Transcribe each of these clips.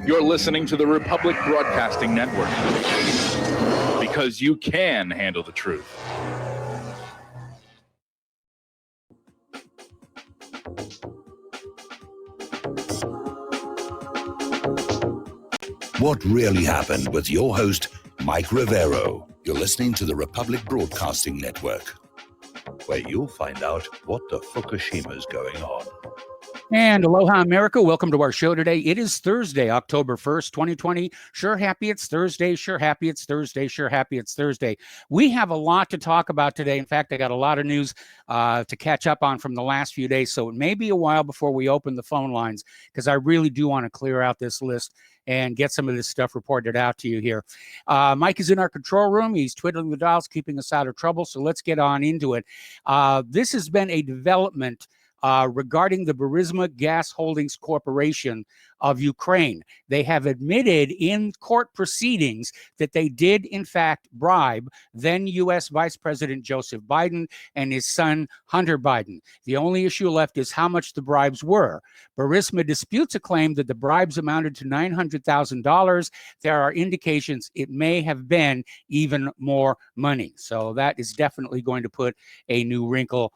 You're listening to the Republic Broadcasting Network, because you can handle the truth. What really happened with your host, Mike Rivero. You're listening to the Republic Broadcasting Network, where you'll find out what the Fukushima's going on. And aloha, America. Welcome to our show today. It is Thursday, October 1st, 2020. Sure happy it's Thursday. Sure happy it's Thursday. Sure happy it's Thursday. We have a lot to talk about today. In fact, I got a lot of news to catch up on from the last few days. So it may be a while before we open the phone lines, because I really do want to clear out this list and get some of this stuff reported out to you here. Mike is in our control room. He's twiddling the dials, keeping us out of trouble. So let's get on into it. This has been a development regarding the Burisma Gas Holdings Corporation of Ukraine. They have admitted in court proceedings that they did, in fact, bribe then U.S. Vice President Joseph Biden and his son, Hunter Biden. The only issue left is how much the bribes were. Burisma disputes a claim that the bribes amounted to $900,000. There are indications it may have been even more money. So that is definitely going to put a new wrinkle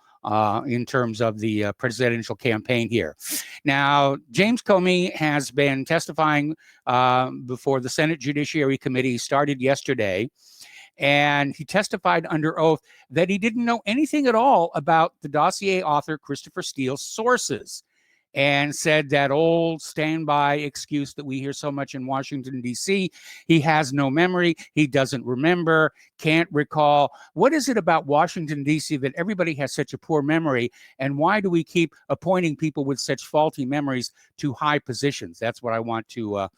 in terms of the presidential campaign here. Now, James Comey has been testifying before the Senate Judiciary Committee. He started yesterday, and he testified under oath that he didn't know anything at all about the dossier author Christopher Steele's sources, and said that old standby excuse that we hear so much in Washington, D.C. He has no memory. He doesn't remember, can't recall. What is it about Washington, D.C. that everybody has such a poor memory? And why do we keep appointing people with such faulty memories to high positions? That's what I want to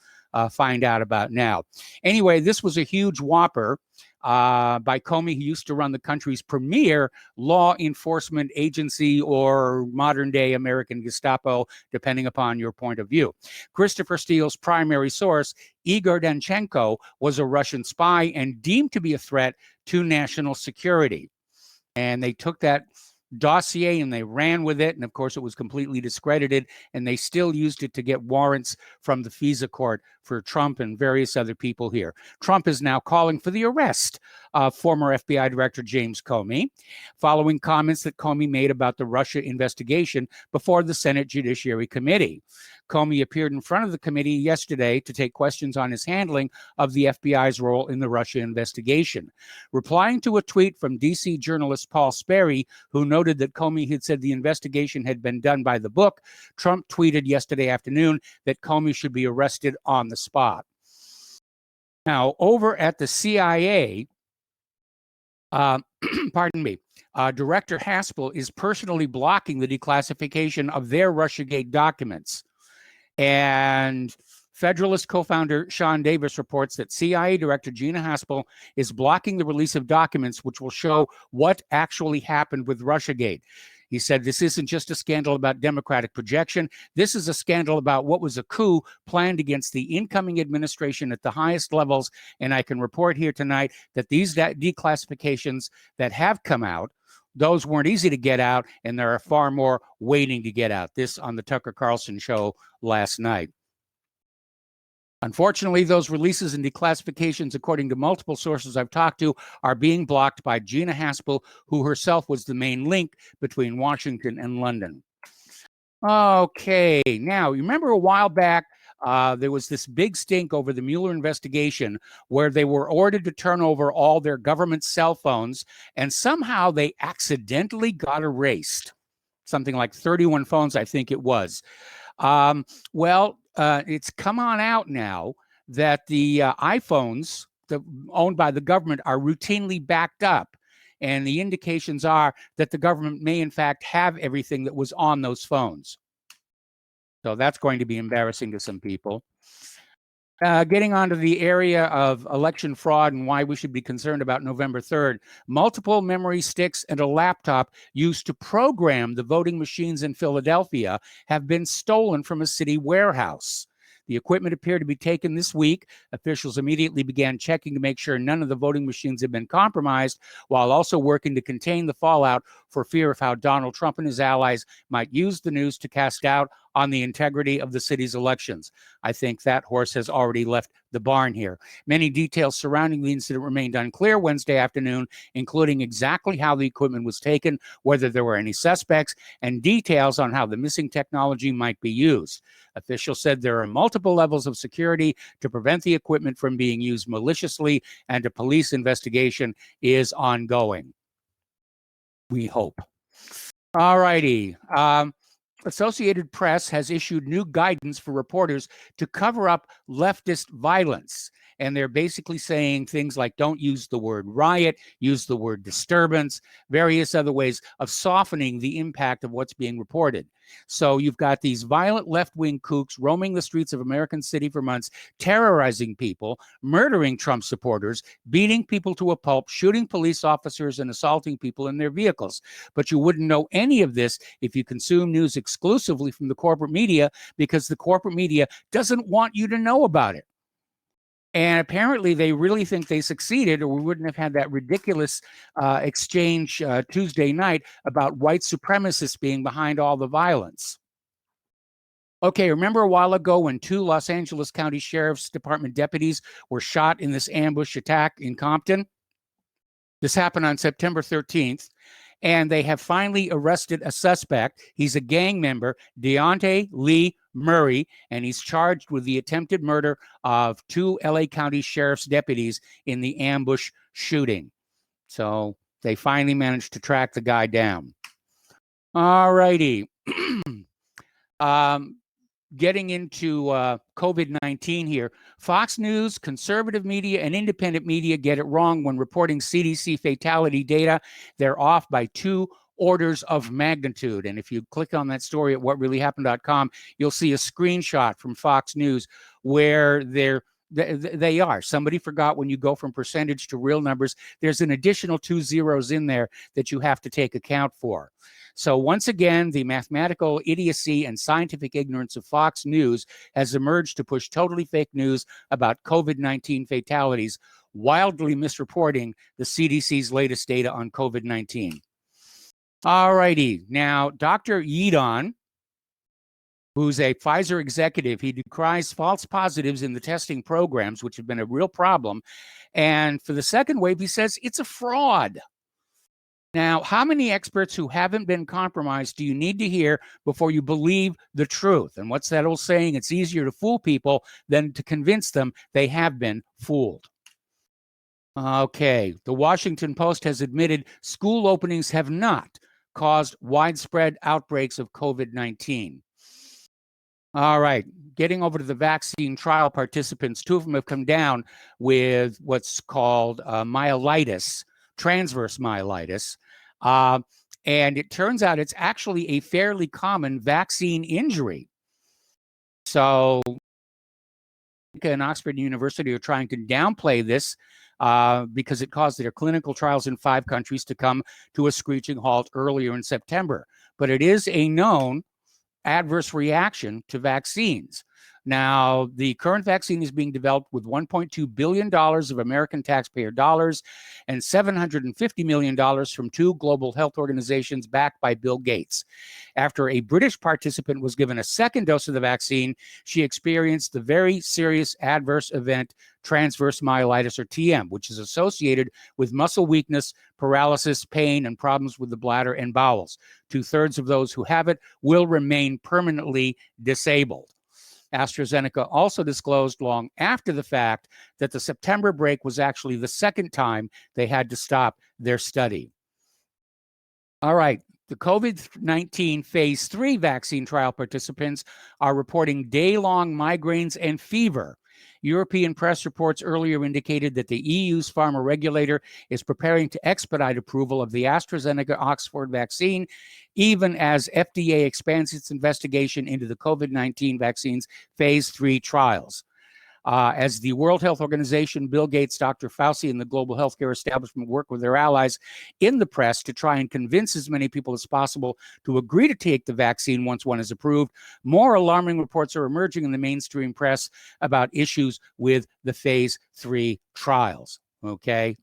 find out about now. Anyway, this was a huge whopper by Comey. He used to run the country's premier law enforcement agency, or modern day American Gestapo, depending upon your point of view. Christopher Steele's primary source, Igor Danchenko, was a Russian spy and deemed to be a threat to national security. And they took that dossier and they ran with it, and of course it was completely discredited, and they still used it to get warrants from the FISA court for Trump and various other people here. Trump is now calling for the arrest of former FBI Director James Comey, following comments that Comey made about the Russia investigation before the Senate Judiciary Committee. Comey appeared in front of the committee yesterday to take questions on his handling of the FBI's role in the Russia investigation. Replying to a tweet from D.C. journalist Paul Sperry, who noted that Comey had said the investigation had been done by the book, Trump tweeted yesterday afternoon that Comey should be arrested on the spot. Now, over at the CIA, pardon me, Director Haspel is personally blocking the declassification of their Russiagate documents. And Federalist co-founder Sean Davis reports that CIA Director Gina Haspel is blocking the release of documents which will show what actually happened with Russiagate. He said, this isn't just a scandal about Democratic projection. This is a scandal about what was a coup planned against the incoming administration at the highest levels. And I can report here tonight that these declassifications that have come out, those weren't easy to get out, and there are far more waiting to get out. This on the Tucker Carlson show last night. Unfortunately, those releases and declassifications, according to multiple sources I've talked to, are being blocked by Gina Haspel, who herself was the main link between Washington and London. Okay, now, you remember a while back, there was this big stink over the Mueller investigation where they were ordered to turn over all their government cell phones, and somehow they accidentally got erased. Something like 31 phones, I think it was. It's come on out now that the iPhones owned by the government are routinely backed up. And the indications are that the government may, in fact, have everything that was on those phones. So that's going to be embarrassing to some people. Getting onto the area of election fraud and why we should be concerned about November 3rd, multiple memory sticks and a laptop used to program the voting machines in Philadelphia have been stolen from a city warehouse. The equipment appeared to be taken this week. Officials immediately began checking to make sure none of the voting machines had been compromised, while also working to contain the fallout for fear of how Donald Trump and his allies might use the news to cast doubt on the integrity of the city's elections. I think that horse has already left the barn here. Many details surrounding the incident remained unclear Wednesday afternoon, including exactly how the equipment was taken, whether there were any suspects, and details on how the missing technology might be used. Officials said there are multiple levels of security to prevent the equipment from being used maliciously, and a police investigation is ongoing. We hope. All righty. Associated Press has issued new guidance for reporters to cover up leftist violence. And they're basically saying things like don't use the word riot, use the word disturbance, various other ways of softening the impact of what's being reported. So you've got these violent left-wing kooks roaming the streets of American City for months, terrorizing people, murdering Trump supporters, beating people to a pulp, shooting police officers, and assaulting people in their vehicles. But you wouldn't know any of this if you consume news exclusively from the corporate media, because the corporate media doesn't want you to know about it. And apparently they really think they succeeded, or we wouldn't have had that ridiculous exchange Tuesday night about white supremacists being behind all the violence. Okay, remember a while ago when 2 Los Angeles County Sheriff's Department deputies were shot in this ambush attack in Compton? This happened on September 13th. And they have finally arrested a suspect. He's a gang member, Deontay Lee Murray, and he's charged with the attempted murder of 2 LA County Sheriff's deputies in the ambush shooting. So they finally managed to track the guy down. All righty. Getting into COVID-19 here, Fox News, conservative media, and independent media get it wrong when reporting CDC fatality data. They're off by 2 orders of magnitude. And if you click on that story at whatreallyhappened.com, you'll see a screenshot from Fox News where they are. Somebody forgot when you go from percentage to real numbers, there's an additional 2 zeros in there that you have to take account for. So once again, the mathematical idiocy and scientific ignorance of Fox News has emerged to push totally fake news about COVID-19 fatalities, wildly misreporting the CDC's latest data on COVID-19. All righty. Now, Dr. Yeadon, who's a Pfizer executive, he decries false positives in the testing programs, which have been a real problem. And for the second wave, he says it's a fraud. Now, how many experts who haven't been compromised do you need to hear before you believe the truth? And what's that old saying? It's easier to fool people than to convince them they have been fooled. Okay, the Washington Post has admitted school openings have not caused widespread outbreaks of COVID-19. All right, getting over to the vaccine trial participants, 2 of them have come down with what's called myelitis, transverse myelitis. And it turns out it's actually a fairly common vaccine injury. So and Oxford University are trying to downplay this because it caused their clinical trials in 5 countries to come to a screeching halt earlier in September. But it is a known adverse reaction to vaccines. Now, the current vaccine is being developed with $1.2 billion of American taxpayer dollars and $750 million from 2 global health organizations backed by Bill Gates. After a British participant was given a second dose of the vaccine, she experienced the very serious adverse event, transverse myelitis, or TM, which is associated with muscle weakness, paralysis, pain, and problems with the bladder and bowels. 2/3 of those who have it will remain permanently disabled. AstraZeneca also disclosed long after the fact that the September break was actually the second time they had to stop their study. All right, the COVID-19 phase 3 vaccine trial participants are reporting day-long migraines and fever. European press reports earlier indicated that the EU's pharma regulator is preparing to expedite approval of the AstraZeneca Oxford vaccine, even as FDA expands its investigation into the COVID-19 vaccine's phase 3 trials. As the World Health Organization, Bill Gates, Dr. Fauci, and the global healthcare establishment work with their allies in the press to try and convince as many people as possible to agree to take the vaccine once one is approved, more alarming reports are emerging in the mainstream press about issues with the phase 3 trials. Okay.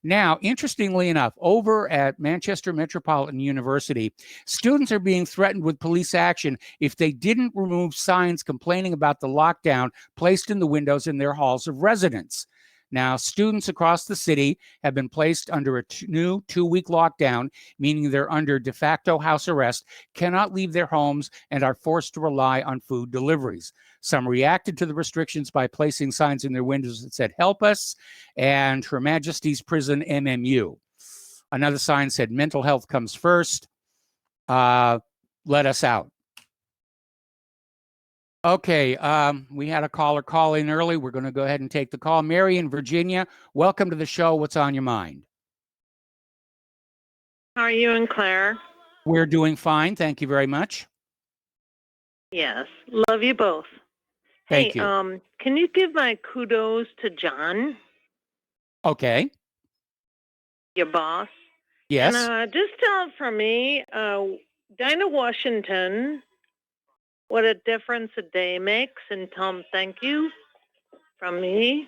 Now, interestingly enough, over at Manchester Metropolitan University, students are being threatened with police action if they didn't remove signs complaining about the lockdown placed in the windows in their halls of residence. Now, students across the city have been placed under a new 2-week lockdown, meaning they're under de facto house arrest, cannot leave their homes, and are forced to rely on food deliveries. Some reacted to the restrictions by placing signs in their windows that said, "Help us," and Her Majesty's Prison MMU. Another sign said, "Mental health comes first. Let us out." Okay, we had a caller call in early. We're going to go ahead and take the call. Mary in Virginia, welcome to the show. What's on your mind? How are you and Claire? We're doing fine. Thank you very much. Yes, love you both. Thank Hey, you. can you give my kudos to John, Okay. your boss? Yes. And just tell him from me, Dinah Washington, what a difference a day makes, and tell him thank you from me.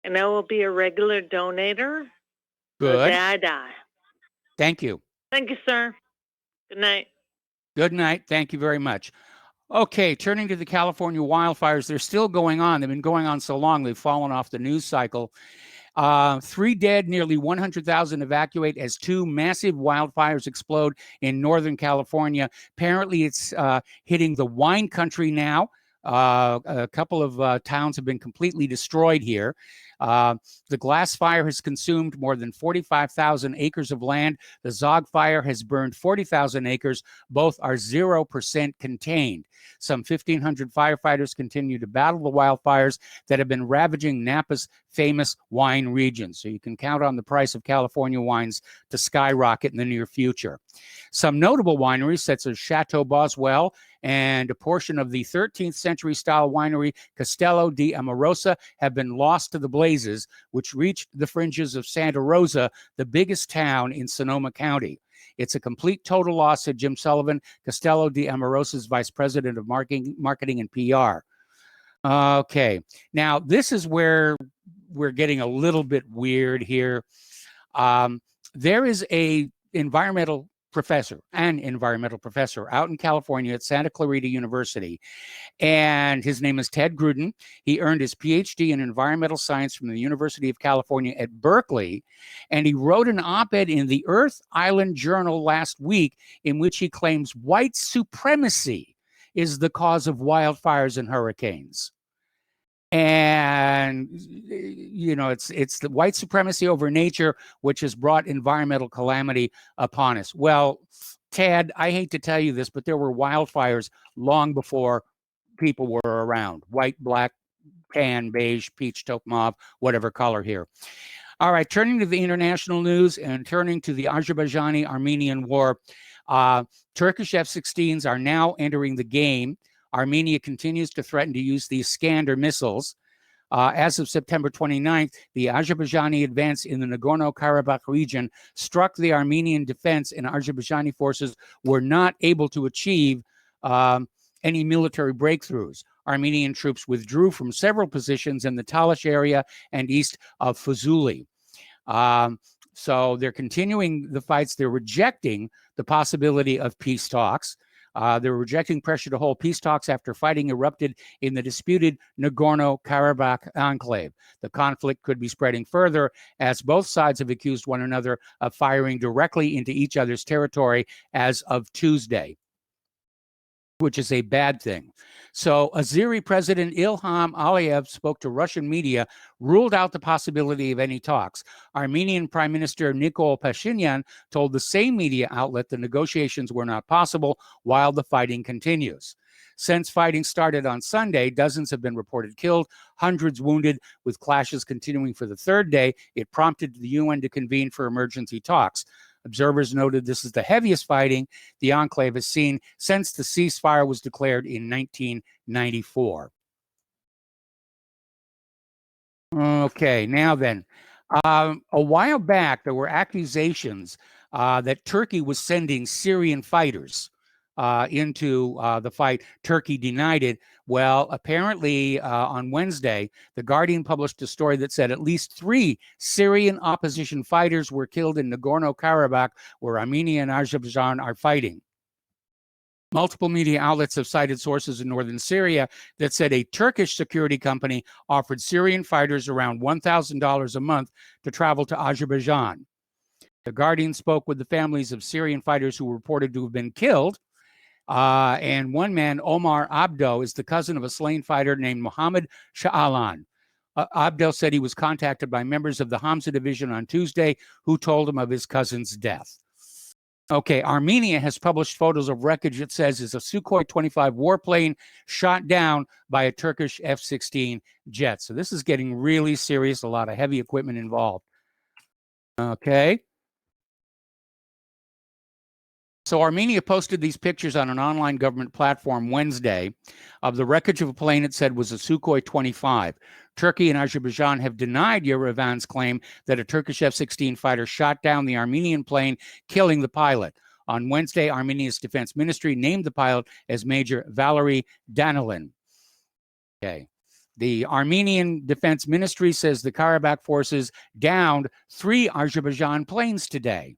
And I will be a regular donator. Good. The day I die. Thank you. Thank you, sir. Good night. Good night. Thank you very much. Okay, turning to the California wildfires, they're still going on. They've been going on so long, they've fallen off the news cycle. 3 dead, nearly 100,000 evacuate as 2 massive wildfires explode in Northern California. Apparently, it's hitting the wine country now. A couple of towns have been completely destroyed here. The Glass Fire has consumed more than 45,000 acres of land. The Zog Fire has burned 40,000 acres. Both are 0% contained. Some 1,500 firefighters continue to battle the wildfires that have been ravaging Napa's famous wine region. So you can count on the price of California wines to skyrocket in the near future. Some notable wineries, such as Chateau Boswell and a portion of the 13th century style winery Castello di Amorosa, have been lost to the blazes, which reached the fringes of Santa Rosa, the biggest town in Sonoma County. "It's a complete total loss," said Jim Sullivan, Castello di Amorosa's vice president of marketing and PR. Okay, now this is where we're getting a little bit weird here. There is an environmental professor out in California at Santa Clarita University, and his name is Ted Gruden. He earned his PhD in environmental science from the University of California at Berkeley, and he wrote an op-ed in the Earth Island Journal last week in which he claims white supremacy is the cause of wildfires and hurricanes. And it's the white supremacy over nature which has brought environmental calamity upon us. Well, Ted, I hate to tell you this, but there were wildfires long before people were around. White, black, tan, beige, peach, taupe, mauve, whatever color here. All right, turning to the international news and turning to the Azerbaijani-Armenian war, Turkish F-16s are now entering the game. Armenia continues to threaten to use these Iskander missiles. As of September 29th, the Azerbaijani advance in the Nagorno-Karabakh region struck the Armenian defense, and Azerbaijani forces were not able to achieve any military breakthroughs. Armenian troops withdrew from several positions in the Talash area and east of Fuzuli. So they're continuing the fights. They're rejecting the possibility of peace talks. They're rejecting pressure to hold peace talks after fighting erupted in the disputed Nagorno-Karabakh enclave. The conflict could be spreading further as both sides have accused one another of firing directly into each other's territory as of Tuesday, which is a bad thing. So Azeri President Ilham Aliyev spoke to Russian media, ruled out the possibility of any talks. Armenian Prime Minister Nikol Pashinyan told the same media outlet the negotiations were not possible while the fighting continues. Since fighting started on Sunday, dozens have been reported killed, hundreds wounded, with clashes continuing for the third day. It prompted the UN to convene for emergency talks. Observers noted this is the heaviest fighting the enclave has seen since the ceasefire was declared in 1994. Okay, now then, a while back there were accusations that Turkey was sending Syrian fighters into the fight. Turkey denied it. Well, apparently on Wednesday, The Guardian published a story that said at least 3 Syrian opposition fighters were killed in Nagorno-Karabakh, where Armenia and Azerbaijan are fighting. Multiple media outlets have cited sources in northern Syria that said a Turkish security company offered Syrian fighters around $1,000 a month to travel to Azerbaijan. The Guardian spoke with the families of Syrian fighters who were reported to have been killed. And one man, Omar Abdo, is the cousin of a slain fighter named Mohammed Sha'alan. Abdo said he was contacted by members of the Hamza division on Tuesday who told him of his cousin's death. Okay, Armenia has published photos of wreckage it says is a Sukhoi 25 warplane shot down by a Turkish F-16 jet. So this is getting really serious, a lot of heavy equipment involved. Okay. So Armenia posted these pictures on an online government platform Wednesday of the wreckage of a plane it said was a Sukhoi 25. Turkey and Azerbaijan have denied Yerevan's claim that a Turkish F-16 fighter shot down the Armenian plane, killing the pilot. On Wednesday, Armenia's defense ministry named the pilot as Major Valery Danilin. Okay. The Armenian Defense Ministry says the Karabakh forces downed 3 Azerbaijan planes today.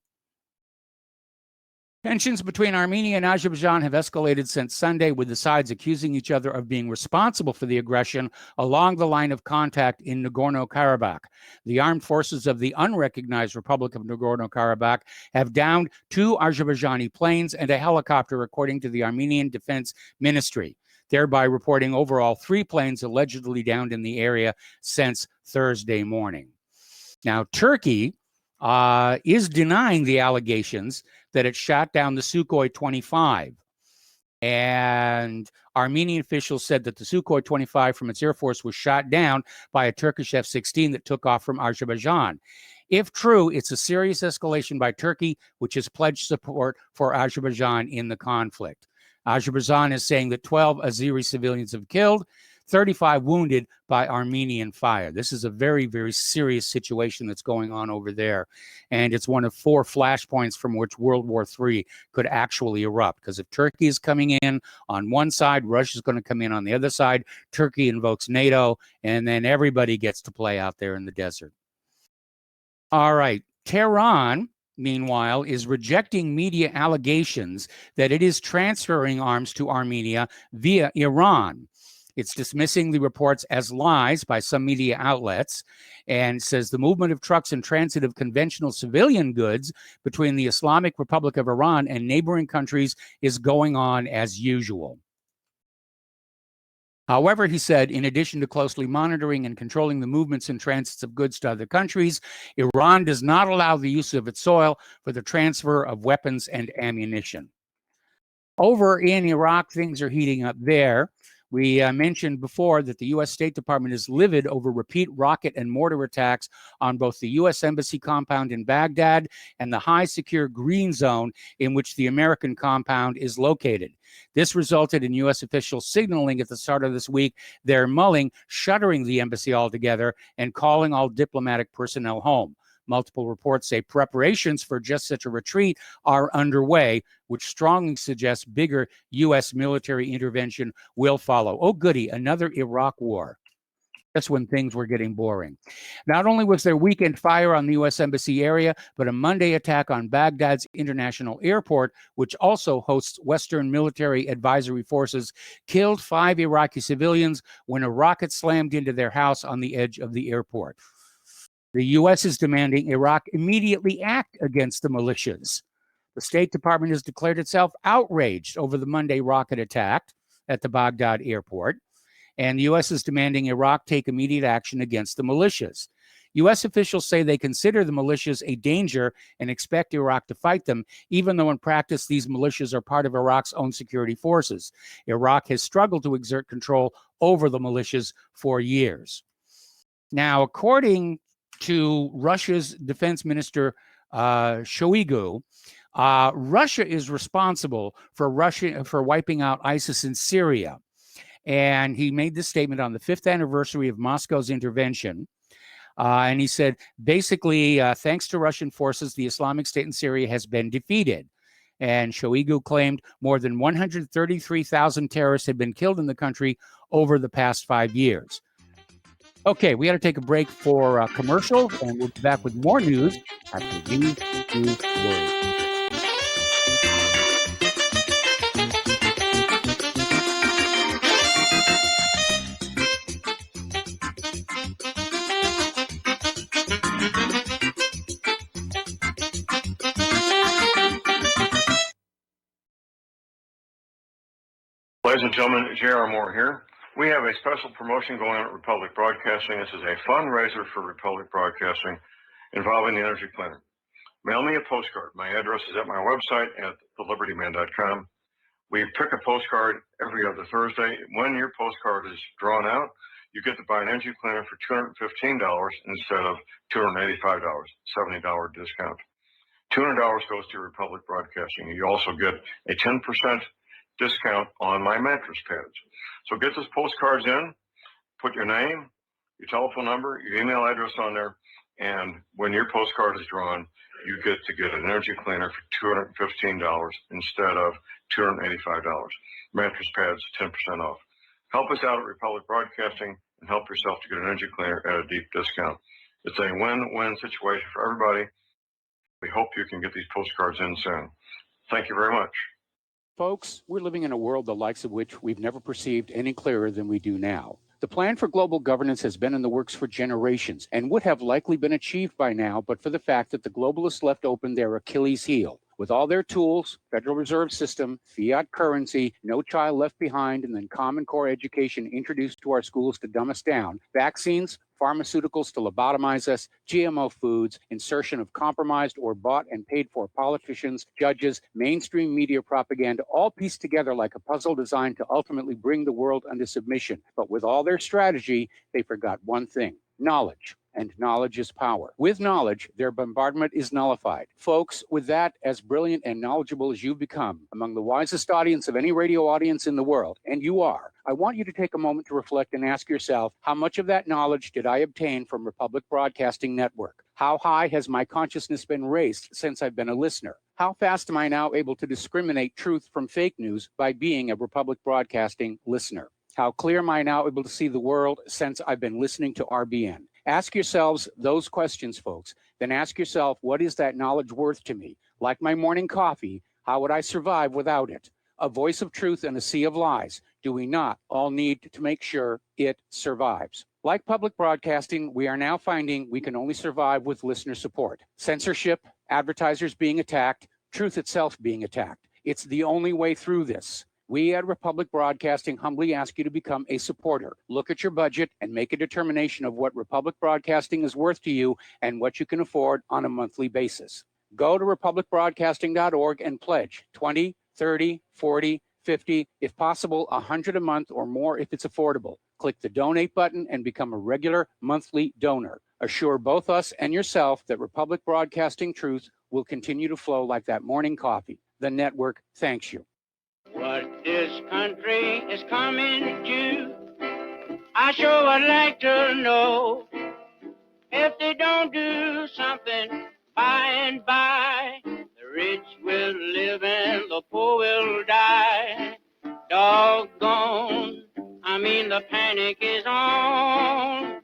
Tensions between Armenia and Azerbaijan have escalated since Sunday, with the sides accusing each other of being responsible for the aggression along the line of contact in Nagorno-Karabakh. The armed forces of the unrecognized Republic of Nagorno-Karabakh have downed 2 Azerbaijani planes and a helicopter, according to the Armenian Defense Ministry, thereby reporting overall 3 planes allegedly downed in the area since Thursday morning. Now, Turkey is denying the allegations that it shot down the Sukhoi 25. And Armenian officials said that the Sukhoi 25 from its Air Force was shot down by a Turkish F-16 that took off from Azerbaijan. If true, it's a serious escalation by Turkey, which has pledged support for Azerbaijan in the conflict. Azerbaijan is saying that 12 Azeri civilians have killed, 35 wounded by Armenian fire. This is a very, very serious situation that's going on over there. And it's one of 4 flashpoints from which World War III could actually erupt. Because if Turkey is coming in on one side, Russia's going to come in on the other side. Turkey invokes NATO, and then everybody gets to play out there in the desert. All right. Tehran, meanwhile, is rejecting media allegations that it is transferring arms to Armenia via Iran. It's dismissing the reports as lies by some media outlets and says the movement of trucks and transit of conventional civilian goods between the Islamic Republic of Iran and neighboring countries is going on as usual. However, he said, in addition to closely monitoring and controlling the movements and transits of goods to other countries, Iran does not allow the use of its soil for the transfer of weapons and ammunition. Over in Iraq, things are heating up there. We mentioned before that the U.S. State Department is livid over repeat rocket and mortar attacks on both the U.S. Embassy compound in Baghdad and the high secure green zone in which the American compound is located. This resulted in U.S. officials signaling at the start of this week they're mulling shuttering the embassy altogether and calling all diplomatic personnel home. Multiple reports say preparations for just such a retreat are underway, which strongly suggests bigger U.S. military intervention will follow. Oh, goody, another Iraq war. That's when things were getting boring. Not only was there weekend fire on the U.S. Embassy area, but a Monday attack on Baghdad's international airport, which also hosts Western military advisory forces, killed 5 Iraqi civilians when a rocket slammed into their house on the edge of the airport. The U.S. is demanding Iraq immediately act against the militias. The State Department has declared itself outraged over the Monday rocket attack at the Baghdad airport, and the U.S. is demanding Iraq take immediate action against the militias. U.S. officials say they consider the militias a danger and expect Iraq to fight them, even though in practice these militias are part of Iraq's own security forces. Iraq has struggled to exert control over the militias for years. Now, according to Russia's defense minister, Shoigu, Russia is responsible for wiping out ISIS in Syria. And he made this statement on the 5th anniversary of Moscow's intervention. And he said, basically, thanks to Russian forces, the Islamic State in Syria has been defeated. And Shoigu claimed more than 133,000 terrorists had been killed in the country over the past 5 years. Okay, we got to take a break for commercial, and we'll be back with more news after these two words. Ladies and gentlemen, J.R. Moore here. We have a special promotion going on at Republic Broadcasting. This is a fundraiser for Republic Broadcasting involving the Energy Cleaner. Mail me a postcard. My address is at my website at thelibertyman.com. We pick a postcard every other Thursday. When your postcard is drawn out, you get to buy an Energy Cleaner for $215 instead of $285, $70 discount. $200 goes to Republic Broadcasting. You also get a 10% discount on my mattress pads. So get those postcards in, put your name, your telephone number, your email address on there, and when your postcard is drawn, you get to get an Energy Cleaner for $215 instead of $285. Mattress pads, 10% off. Help us out at Republic Broadcasting and help yourself to get an Energy Cleaner at a deep discount. It's a win-win situation for everybody. We hope you can get these postcards in soon. Thank you very much. Folks, we're living in a world the likes of which we've never perceived any clearer than we do now. The plan for global governance has been in the works for generations and would have likely been achieved by now, but for the fact that the globalists left open their Achilles heel. With all their tools, Federal Reserve System, fiat currency, no child left behind, and then Common Core education introduced to our schools to dumb us down, vaccines, pharmaceuticals to lobotomize us, GMO foods, insertion of compromised or bought and paid for politicians, judges, mainstream media propaganda, all pieced together like a puzzle designed to ultimately bring the world under submission. But with all their strategy, they forgot one thing: knowledge. And knowledge is power. With knowledge, their bombardment is nullified. Folks, with that, as brilliant and knowledgeable as you've become, among the wisest audience of any radio audience in the world, and you are, I want you to take a moment to reflect and ask yourself, how much of that knowledge did I obtain from Republic Broadcasting Network? How high has my consciousness been raised since I've been a listener? How fast am I now able to discriminate truth from fake news by being a Republic Broadcasting listener? How clear am I now able to see the world since I've been listening to RBN? Ask yourselves those questions, folks. Then ask yourself, what is that knowledge worth to me? Like my morning coffee, how would I survive without it? A voice of truth in a sea of lies. Do we not all need to make sure it survives? Like public broadcasting, we are now finding we can only survive with listener support. Censorship, advertisers being attacked, truth itself being attacked. It's the only way through this. We at Republic Broadcasting humbly ask you to become a supporter. Look at your budget and make a determination of what Republic Broadcasting is worth to you and what you can afford on a monthly basis. Go to republicbroadcasting.org and pledge 20, 30, 40, 50, if possible, 100 a month or more if it's affordable. Click the donate button and become a regular monthly donor. Assure both us and yourself that Republic Broadcasting truth will continue to flow like that morning coffee. The network thanks you. What this country is coming to, I sure would like to know. If they don't do something by and by, the rich will live and the poor will die. Doggone, the panic is on.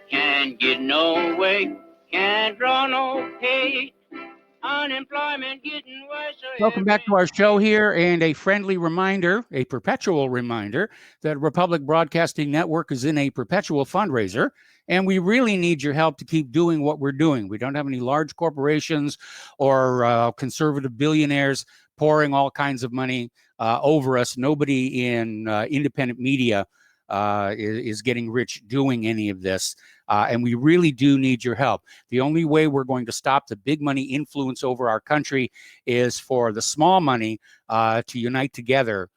Can't get no way, can't draw no pay. Unemployment getting worse. Welcome back to our show here, and a friendly reminder, a perpetual reminder, that Republic Broadcasting Network is in a perpetual fundraiser, and we really need your help to keep doing what we're doing. We don't have any large corporations or conservative billionaires pouring all kinds of money over us. Nobody in independent media is getting rich doing any of this. And we really do need your help. The only way we're going to stop the big money influence over our country is for the small money to unite together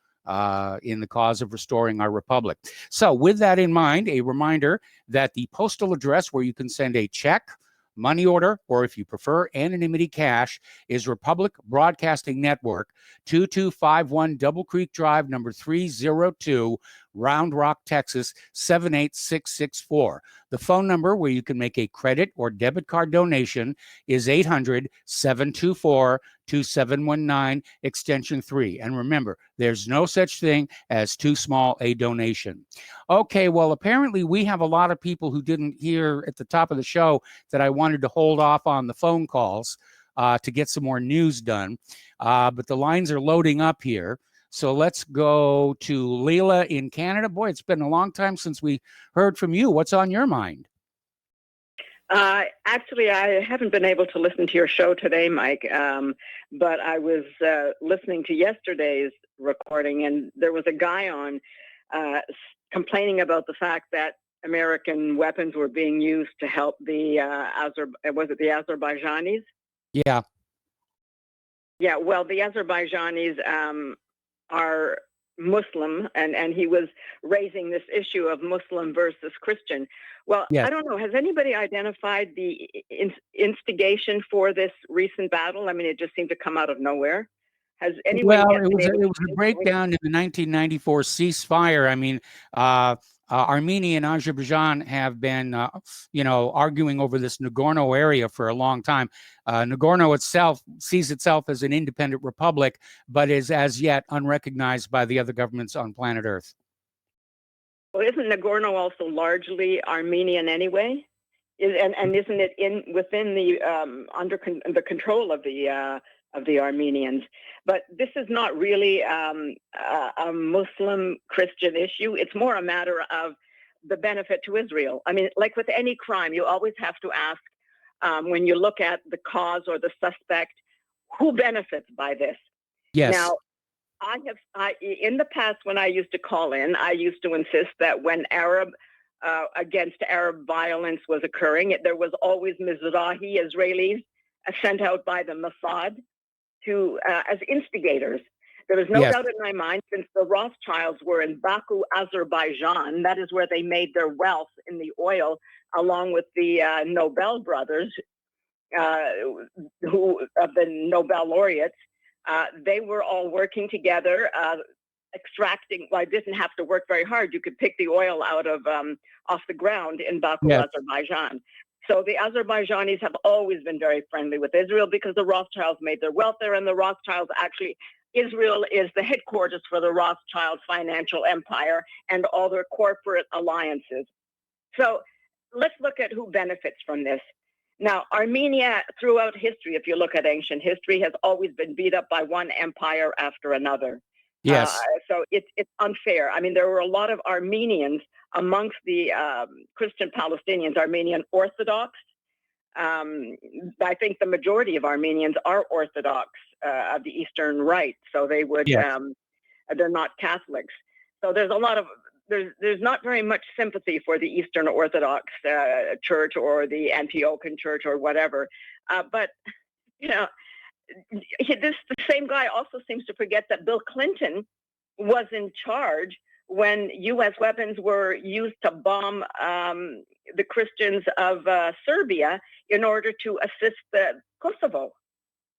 in the cause of restoring our republic. So with that in mind, a reminder that the postal address where you can send a check, money order, or if you prefer anonymity cash, is Republic Broadcasting Network, 2251 Double Creek Drive, number 302, Round Rock, Texas 78664. The phone number where you can make a credit or debit card donation is 800-724-2719, extension 3. And remember, there's no such thing as too small a donation. Okay, well, apparently we have a lot of people who didn't hear at the top of the show that I wanted to hold off on the phone calls to get some more news done. But the lines are loading up here. So let's go to Leela in Canada. Boy, it's been a long time since we heard from you. What's on your mind? Actually, I haven't been able to listen to your show today, Mike, but I was listening to yesterday's recording, and there was a guy on complaining about the fact that American weapons were being used to help the Azerbaijanis? Yeah. Yeah, well, the Azerbaijanis are Muslim, and he was raising this issue of Muslim versus Christian. Well, Yes. I don't know. Has anybody identified the instigation for this recent battle? I mean, it just seemed to come out of nowhere. Has anyone? Well, it was a breakdown in the 1994 ceasefire. I mean, Armenia and Azerbaijan have been, arguing over this Nagorno area for a long time. Nagorno itself sees itself as an independent republic, but is as yet unrecognized by the other governments on planet Earth. Well, isn't Nagorno also largely Armenian anyway? And isn't it within the under the control of the Armenians? But this is not really a Muslim Christian issue. It's more a matter of the benefit to Israel. I mean, like with any crime, you always have to ask when you look at the cause or the suspect, who benefits by this? Yes. Now, in the past, when I used to call in, I used to insist that when against Arab violence was occurring, there was always Mizrahi Israelis sent out by the Mossad as instigators. There was no doubt in my mind, since the Rothschilds were in Baku, Azerbaijan, that is where they made their wealth in the oil, along with the Nobel brothers, who of the Nobel laureates. They were all working together, extracting. Well, I didn't have to work very hard. You could pick the oil out of off the ground in Baku, Azerbaijan. So the Azerbaijanis have always been very friendly with Israel because the Rothschilds made their wealth there, and the Rothschilds Israel is the headquarters for the Rothschild financial empire and all their corporate alliances. So let's look at who benefits from this. Now, Armenia, throughout history, if you look at ancient history, has always been beat up by one empire after another. Yes. So it's unfair. I mean, there were a lot of Armenians amongst the Christian Palestinians, Armenian Orthodox. I think the majority of Armenians are Orthodox of the Eastern Rite, so they would they're not Catholics. So there's a lot of there's not very much sympathy for the Eastern Orthodox Church or the Antiochian Church or whatever. But the same guy also seems to forget that Bill Clinton was in charge when U.S. weapons were used to bomb the Christians of Serbia in order to assist Kosovo.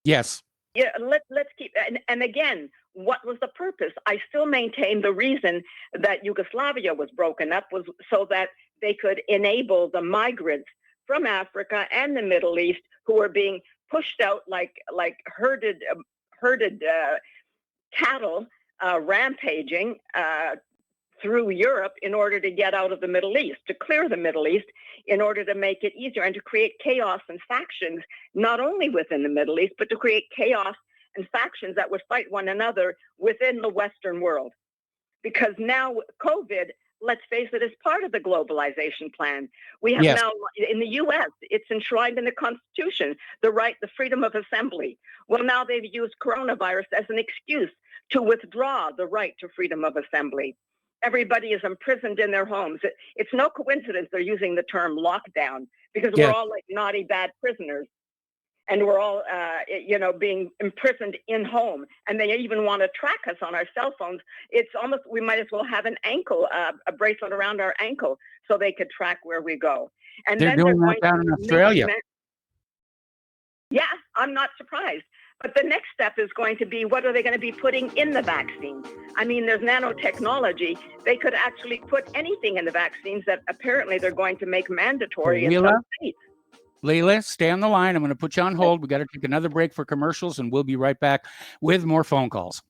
Yes. Yeah, let's keep and again, what was the purpose? I still maintain the reason that Yugoslavia was broken up was so that they could enable the migrants from Africa and the Middle East who were being pushed out like herded cattle, rampaging through Europe in order to get out of the Middle East, to clear the Middle East in order to make it easier and to create chaos and factions, not only within the Middle East, but to create chaos and factions that would fight one another within the Western world. Because now COVID, let's face it, is part of the globalization plan. We have now, in the U.S., it's enshrined in the Constitution, the freedom of assembly. Well, now they've used coronavirus as an excuse to withdraw the right to freedom of assembly. Everybody is imprisoned in their homes. It's no coincidence they're using the term lockdown because we're all like naughty, bad prisoners. And we're all, being imprisoned in home. And they even want to track us on our cell phones. It's almost, we might as well have an ankle, a bracelet around our ankle so they could track where we go. And they're doing that down in Australia. Yeah, I'm not surprised. But the next step is going to be, what are they going to be putting in the vaccine? I mean, there's nanotechnology. They could actually put anything in the vaccines that apparently they're going to make mandatory in some states. Leila, stay on the line. I'm going to put you on hold. We got to take another break for commercials, and we'll be right back with more phone calls.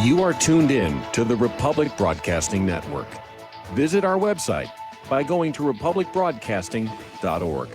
You are tuned in to the Republic Broadcasting Network. Visit our website by going to republicbroadcasting.org.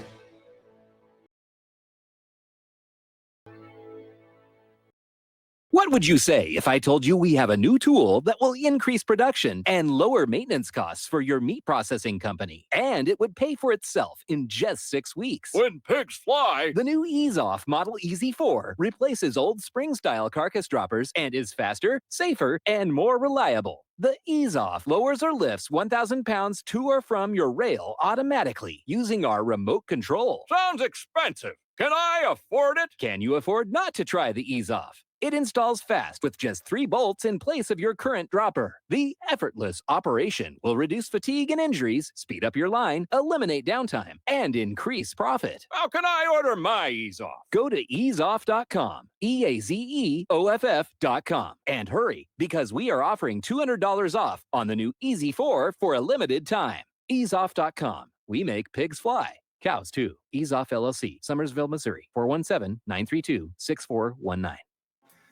What would you say if I told you we have a new tool that will increase production and lower maintenance costs for your meat processing company? And it would pay for itself in just 6 weeks. When pigs fly. The new Ease Off Model Easy 4 replaces old spring-style carcass droppers and is faster, safer, and more reliable. The Ease Off lowers or lifts 1,000 pounds to or from your rail automatically using our remote control. Sounds expensive. Can I afford it? Can you afford not to try the Ease Off? It installs fast with just 3 bolts in place of your current dropper. The effortless operation will reduce fatigue and injuries, speed up your line, eliminate downtime, and increase profit. How can I order my Ease Off? Go to easeoff.com, EAZEOFF.com, and hurry because we are offering $200 off on the new Easy 4 for a limited time. Easeoff.com. We make pigs fly. Cows too. Ease Off LLC, Summersville, Missouri, 417-932-6419.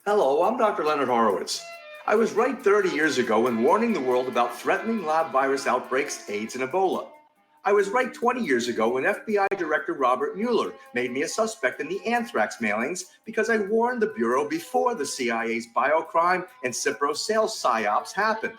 Hello, I'm Dr. Leonard Horowitz. I was right 30 years ago in warning the world about threatening lab virus outbreaks, AIDS, and Ebola. I was right 20 years ago when FBI Director Robert Mueller made me a suspect in the anthrax mailings because I warned the Bureau before the CIA's biocrime and Cipro sales psyops happened.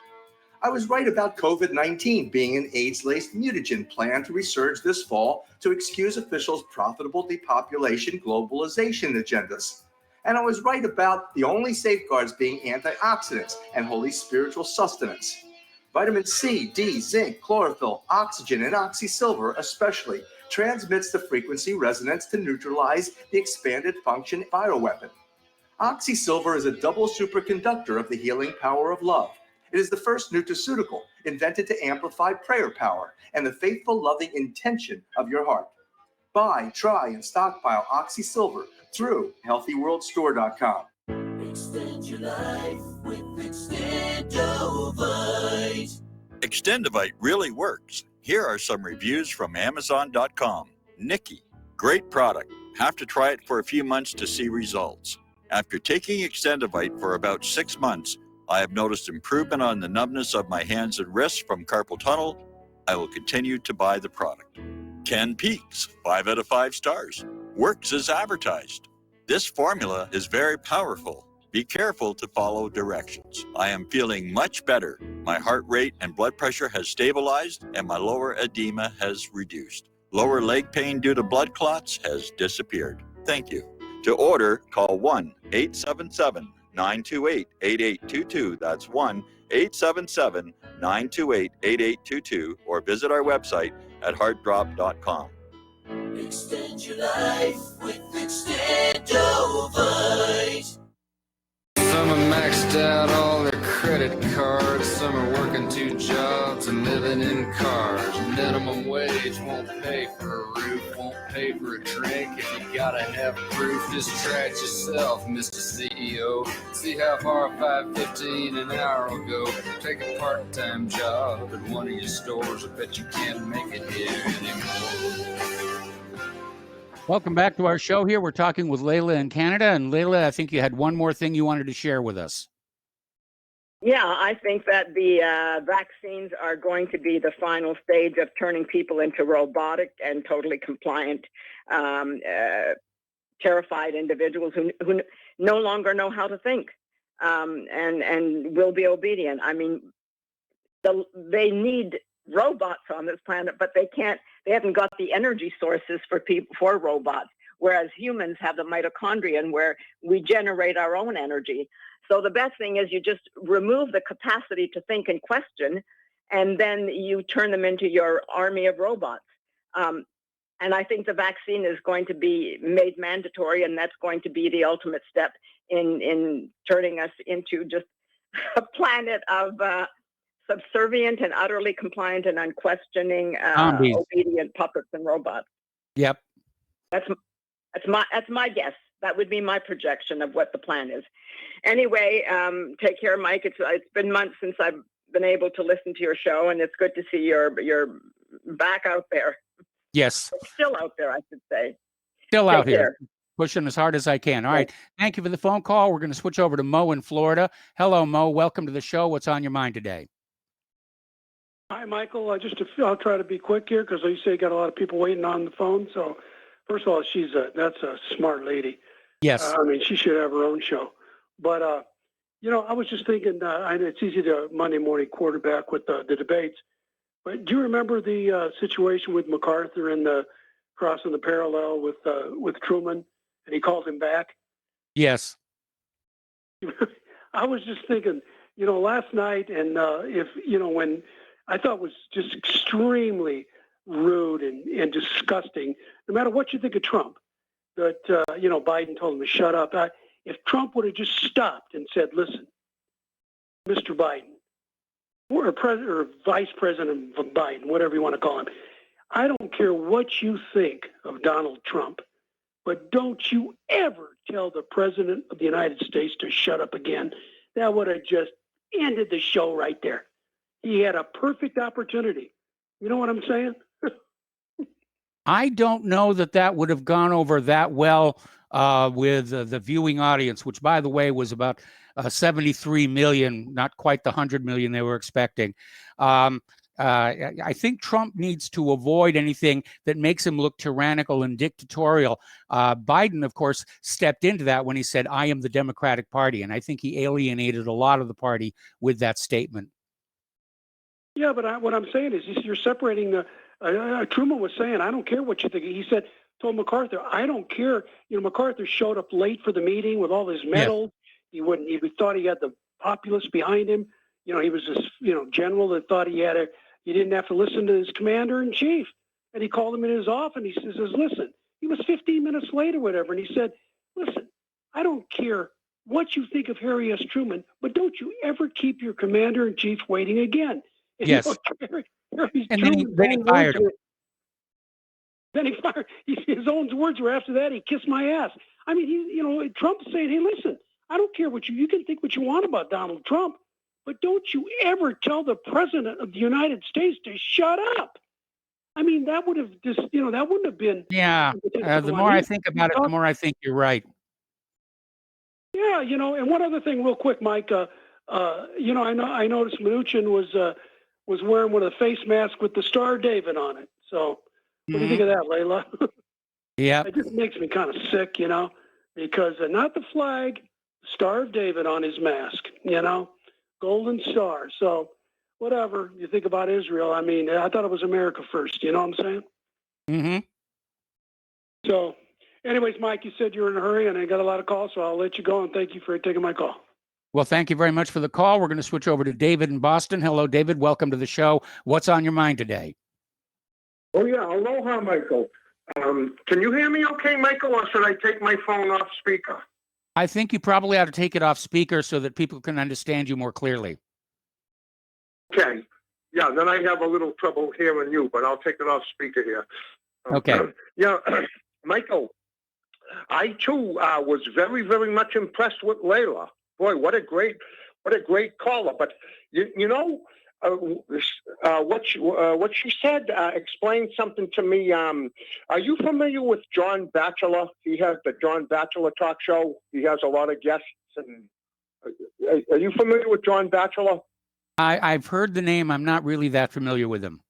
I was right about COVID-19 being an AIDS-laced mutagen planned to resurge this fall to excuse officials' profitable depopulation globalization agendas. And I was right about the only safeguards being antioxidants and holy spiritual sustenance. Vitamin C, D, zinc, chlorophyll, oxygen, and oxysilver especially transmits the frequency resonance to neutralize the expanded function bioweapon. Oxysilver is a double superconductor of the healing power of love. It is the first nutraceutical invented to amplify prayer power and the faithful, loving intention of your heart. Buy, try, and stockpile Oxysilver through healthyworldstore.com. Extend your life with Extendovite. Extendovite really works. Here are some reviews from Amazon.com. Nikki, great product. Have to try it for a few months to see results. After taking Extendovite for about 6 months, I have noticed improvement on the numbness of my hands and wrists from carpal tunnel. I will continue to buy the product. Ken Peaks, 5 out of 5 stars. Works as advertised. This formula is very powerful. Be careful to follow directions. I am feeling much better. My heart rate and blood pressure has stabilized and my lower edema has reduced. Lower leg pain due to blood clots has disappeared. Thank you. To order, call 1-877-928-8822. That's 1-877-928-8822 or visit our website at heartdrop.com. Extend your life with Extendovite. Some are maxed out all their credit cards. Some are working 2 jobs and living in cars. Minimum wage won't pay for a roof, won't pay for a drink. If you gotta have proof, just try it yourself, Mr. CEO. See how far $5.15 an hour will go. Take a part-time job at one of your stores. I bet you can't make it here anymore. Welcome back to our show here. We're talking with Leila in Canada. And Leila, I think you had one more thing you wanted to share with us. Yeah, I think that the vaccines are going to be the final stage of turning people into robotic and totally compliant, terrified individuals who no longer know how to think and will be obedient. I mean, they need robots on this planet, but they haven't got the energy sources for robots, whereas humans have the mitochondrion where we generate our own energy. So the best thing is you just remove the capacity to think and question, and then you turn them into your army of robots. And I think the vaccine is going to be made mandatory, and that's going to be the ultimate step in turning us into just a planet of subservient and utterly compliant and unquestioning, obedient puppets and robots. Yep. That's my guess. That would be my projection of what the plan is. Anyway, take care, Mike. It's been months since I've been able to listen to your show, and it's good to see you're back out there. Yes. Still out there, I should say. Still out Take here. care. Pushing as hard as I can. All right. Thank you for the phone call. We're going to switch over to Mo in Florida. Hello, Mo. Welcome to the show. What's on your mind today? Hi, Michael. I'll try to be quick here because you say you got a lot of people waiting on the phone. So, first of all, that's a smart lady. Yes. I mean, she should have her own show. But I was just thinking. I know it's easy to Monday morning quarterback with the debates. But do you remember the situation with MacArthur and the crossing the parallel with Truman, and he called him back? Yes. I was just thinking, last night, and when I thought was just extremely rude and disgusting, no matter what you think of Trump, that, Biden told him to shut up. If Trump would have just stopped and said, listen, Mr. Biden, or Vice President Biden, whatever you want to call him, I don't care what you think of Donald Trump, but don't you ever tell the President of the United States to shut up again. That would have just ended the show right there. He had a perfect opportunity. You know what I'm saying? I don't know that would have gone over that well with the viewing audience, which, by the way, was about 73 million, not quite the 100 million they were expecting. I think Trump needs to avoid anything that makes him look tyrannical and dictatorial. Biden, of course, stepped into that when he said, I am the Democratic Party. And I think he alienated a lot of the party with that statement. Yeah, but what I'm saying is you're separating the Truman was saying, I don't care what you think. He told MacArthur, I don't care. MacArthher showed up late for the meeting with all his medals. He thought he had the populace behind him. He was this, general that thought he didn't have to listen to his commander in chief. And he called him in his office and he says, listen, he was 15 minutes late or whatever. And he said, listen, I don't care what you think of Harry S. Truman, but don't you ever keep your commander in chief waiting again. And yes. And then he fired him. Then he fired. His own words were after that, he kissed my ass. I mean, Trump's saying, hey, listen, I don't care what you can think what you want about Donald Trump, but don't you ever tell the President of the United States to shut up. I mean, that would have just, that wouldn't have been. Yeah. The more I think about it, the more I think you're right. Yeah. And one other thing real quick, Mike, I noticed Mnuchin was wearing one of the face masks with the Star of David on it. So what do you think of that, Layla? Yeah. It just makes me kind of sick, because not the flag, Star of David on his mask, golden star. So whatever you think about Israel, I mean, I thought it was America first. You know what I'm saying? Mm-hmm. So anyways, Mike, you said you were in a hurry and I got a lot of calls, so I'll let you go and thank you for taking my call. Well, thank you very much for the call. We're going to switch over to David in Boston. Hello, David. Welcome to the show. What's on your mind today? Oh, yeah. Aloha, Michael. Can you hear me okay, Michael, or should I take my phone off speaker? I think you probably ought to take it off speaker so that people can understand you more clearly. Okay. Yeah, then I have a little trouble hearing you, but I'll take it off speaker here. Okay. Yeah, Michael, I, too, was very, very much impressed with Layla. Boy, what a great caller. But, what she said explained something to me. Are you familiar with John Batchelor? He has the John Batchelor talk show. He has a lot of guests. And are you familiar with John Batchelor? I've heard the name. I'm not really that familiar with him.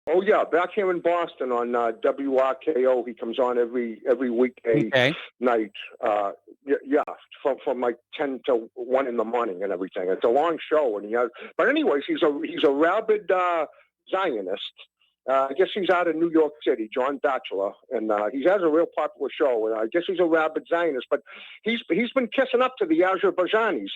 Oh yeah, back here in Boston on WRKO. He comes on every weekday night. Yeah, from like 10 to 1 in the morning and everything. It's a long show, and but anyways, he's a rabid Zionist, I guess he's out of New York City, John Batchelor, and he has a real popular show. And I guess he's a rabid Zionist, but he's been kissing up to the Azerbaijanis.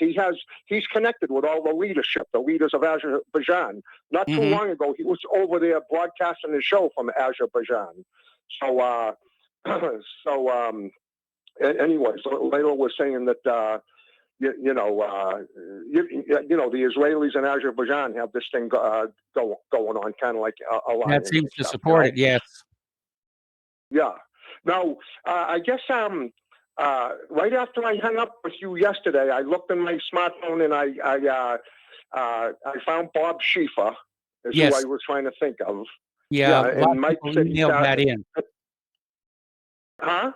He's connected with all the leadership, the leaders of Azerbaijan. Not too long ago, he was over there broadcasting his show from Azerbaijan. So, anyways, Layla was saying that. The Israelis and Azerbaijan have this thing going on, kind of like alliance. That seems to support it, yes. Yeah. Now, I guess right after I hung up with you yesterday, I looked in my smartphone and I found Bob Schieffer, is who I was trying to think of. Yeah, and Mike said emailed that in. Huh?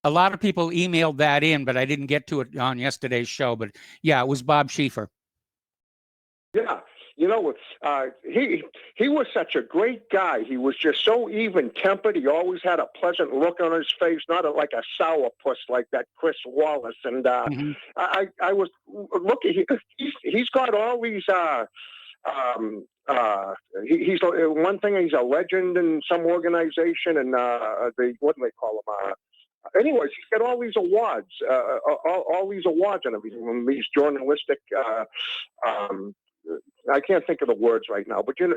A lot of people emailed that in, but I didn't get to it on yesterday's show. But yeah, it was Bob Schieffer. Yeah, he was such a great guy. He was just so even-tempered. He always had a pleasant look on his face, not like a sourpuss like that Chris Wallace. And I was looking. He's got all these. He's one thing. He's a legend in some organization, and what do they call him? Anyways, he's got all these awards, all these awards and everything, from these journalistic. I can't think of the words right now, but just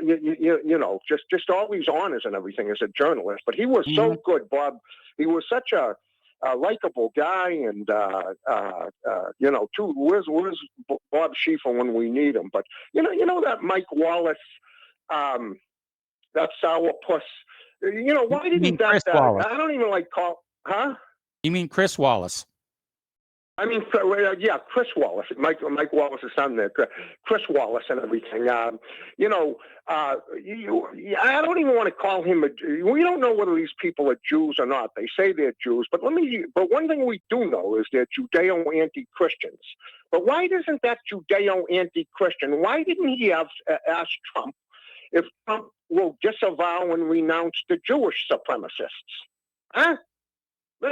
all these honors and everything as a journalist. But he was so good, Bob. He was such a likable guy, and where's Bob Schieffer when we need him? But you know that Mike Wallace, that sourpuss. Why didn't that? I don't even like call. Huh? You mean Chris Wallace? I mean, yeah, Chris Wallace, Mike Wallace's son there, Chris Wallace and everything. I don't even want to call him we don't know whether these people are Jews or not. They say they're Jews, but one thing we do know is they're Judeo-anti-Christians. But why isn't that Judeo-anti-Christian? Why didn't he ask Trump if Trump will disavow and renounce the Jewish supremacists? Huh?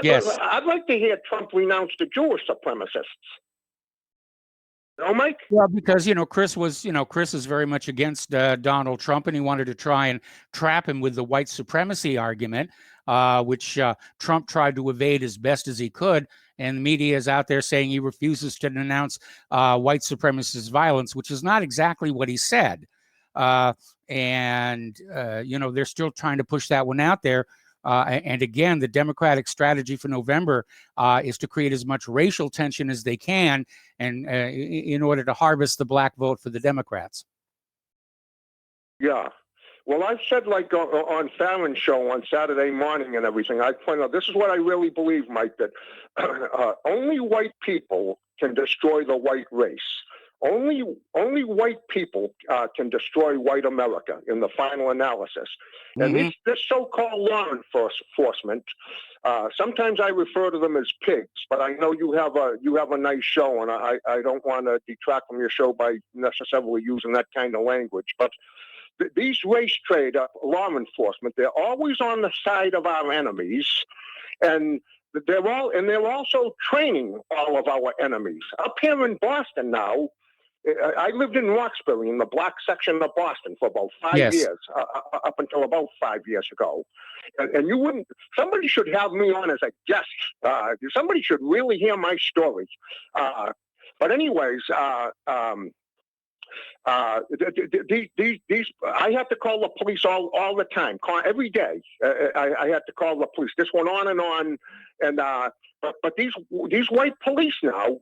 Yes. I'd like to hear Trump renounce the Jewish supremacists. No, Mike? Well, because, Chris is very much against Donald Trump, and he wanted to try and trap him with the white supremacy argument, which Trump tried to evade as best as he could. And the media is out there saying he refuses to denounce white supremacist violence, which is not exactly what he said. They're still trying to push that one out there. And again, the Democratic strategy for November is to create as much racial tension as they can, and in order to harvest the black vote for the Democrats. Yeah. Well, I've said, like on Fallon's show on Saturday morning and everything, I point out, this is what I really believe, Mike, that only white people can destroy the white race. Only white people can destroy white America in the final analysis. And this so-called law enforcement, sometimes I refer to them as pigs, but I know you have a nice show, and I don't want to detract from your show by necessarily using that kind of language. But these race trade law enforcement, they're always on the side of our enemies, and they're also training all of our enemies. Up here in Boston now, I lived in Roxbury in the black section of Boston for about 5 years, up until about 5 years ago. And somebody should have me on as a guest. Somebody should really hear my story. But anyways, these I have to call the police all the time, every day. I have to call the police. This went on, and but these white police now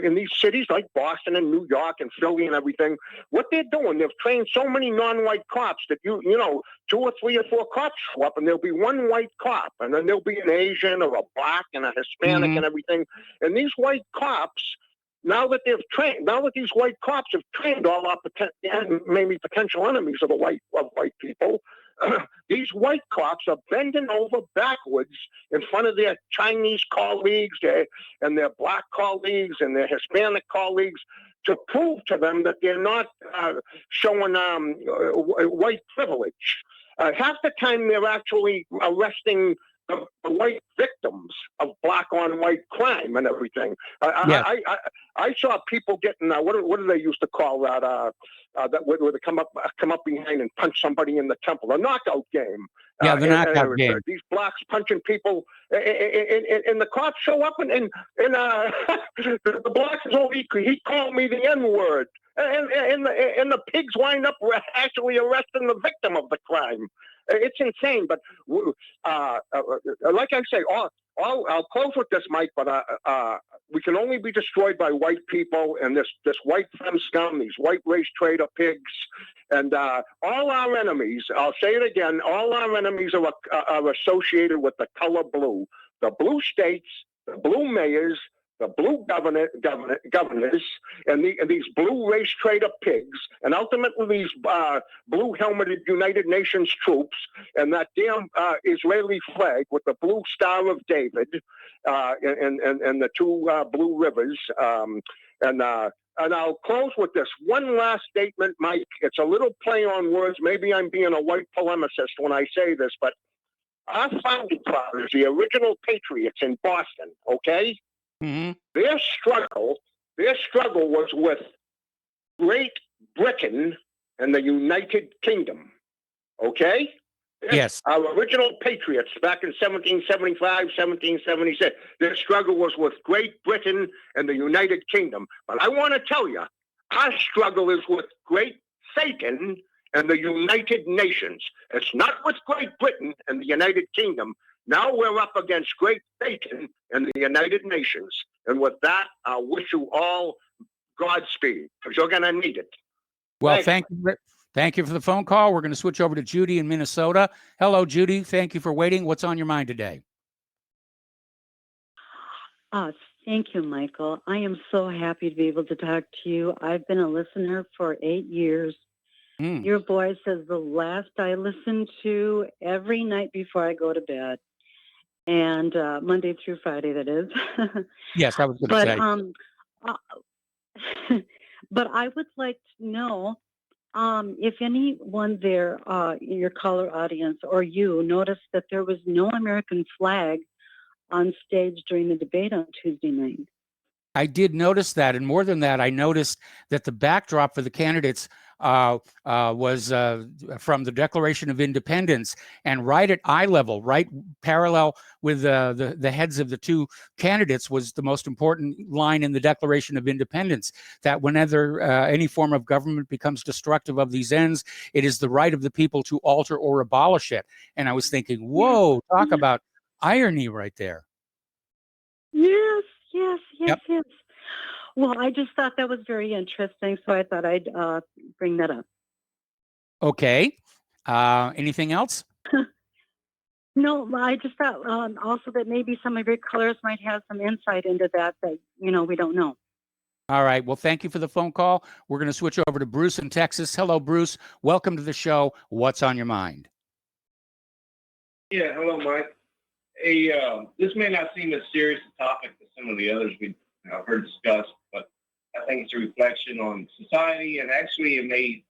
in these cities like Boston and New York and Philly and everything, what they're doing, they've trained so many non-white cops that 2 or 3 or 4 cops show up, and there'll be one white cop, and then there'll be an Asian or a black and a Hispanic and everything. And these white cops, now that these white cops have trained all our maybe potential enemies of white people, these white cops are bending over backwards in front of their Chinese colleagues and their black colleagues and their Hispanic colleagues to prove to them that they're not showing white privilege. Half the time they're actually arresting the white victims of black on white crime and everything. I saw people getting what do they used to call that? That where they come up behind and punch somebody in the temple, a knockout game. Yeah, the knockout game. These blacks punching people, and the cops show up, and the black is all he called me the N-word, and the pigs wind up actually arresting the victim of the crime. It's insane, but like I say, I'll close with this, Mike. But we can only be destroyed by white people and this white femme scum, these white race trader pigs, and all our enemies. I'll say it again: all our enemies are associated with the color blue. The blue states, the blue mayors, the blue governors, and these blue race trader pigs, and ultimately these blue helmeted United Nations troops, and that damn Israeli flag with the blue Star of David, and the two blue rivers, and I'll close with this one last statement, Mike. It's a little play on words. Maybe I'm being a white polemicist when I say this, but our founding fathers, the original patriots in Boston, okay? Mm-hmm. Their struggle was with Great Britain and the United Kingdom. Okay? Yes. Our original patriots back in 1775, 1776. Their struggle was with Great Britain and the United Kingdom. But I want to tell you, our struggle is with Great Satan and the United Nations. It's not with Great Britain and the United Kingdom. Now we're up against Great Satan and the United Nations. And with that, I wish you all Godspeed, because you're going to need it. Well, thank you for the phone call. We're going to switch over to Judy in Minnesota. Hello, Judy. Thank you for waiting. What's on your mind today? Thank you, Michael. I am so happy to be able to talk to you. I've been a listener for 8 years. Your voice is the last I listen to every night before I go to bed. And Monday through Friday, that is. Yes, I was going to say. But I would like to know if anyone there, your caller audience or you, noticed that there was no American flag on stage during the debate on Tuesday night. I did notice that. And more than that, I noticed that the backdrop for the candidates was from the Declaration of Independence, and right at eye level, right parallel with the heads of the two candidates, was the most important line in the Declaration of Independence, that whenever any form of government becomes destructive of these ends, it is the right of the people to alter or abolish it. And I was thinking, whoa, talk about irony right there. Yes. Yep. Well, I just thought that was very interesting, so I thought I'd bring that up. Okay. Anything else? No, I just thought also that maybe some of your callers might have some insight into that we don't know. All right. Well, thank you for the phone call. We're going to switch over to Bruce in Texas. Hello, Bruce. Welcome to the show. What's on your mind? Yeah. Hello, Mike. This may not seem as serious a topic as some of the others we've heard discussed, but I think it's a reflection on society, and actually it may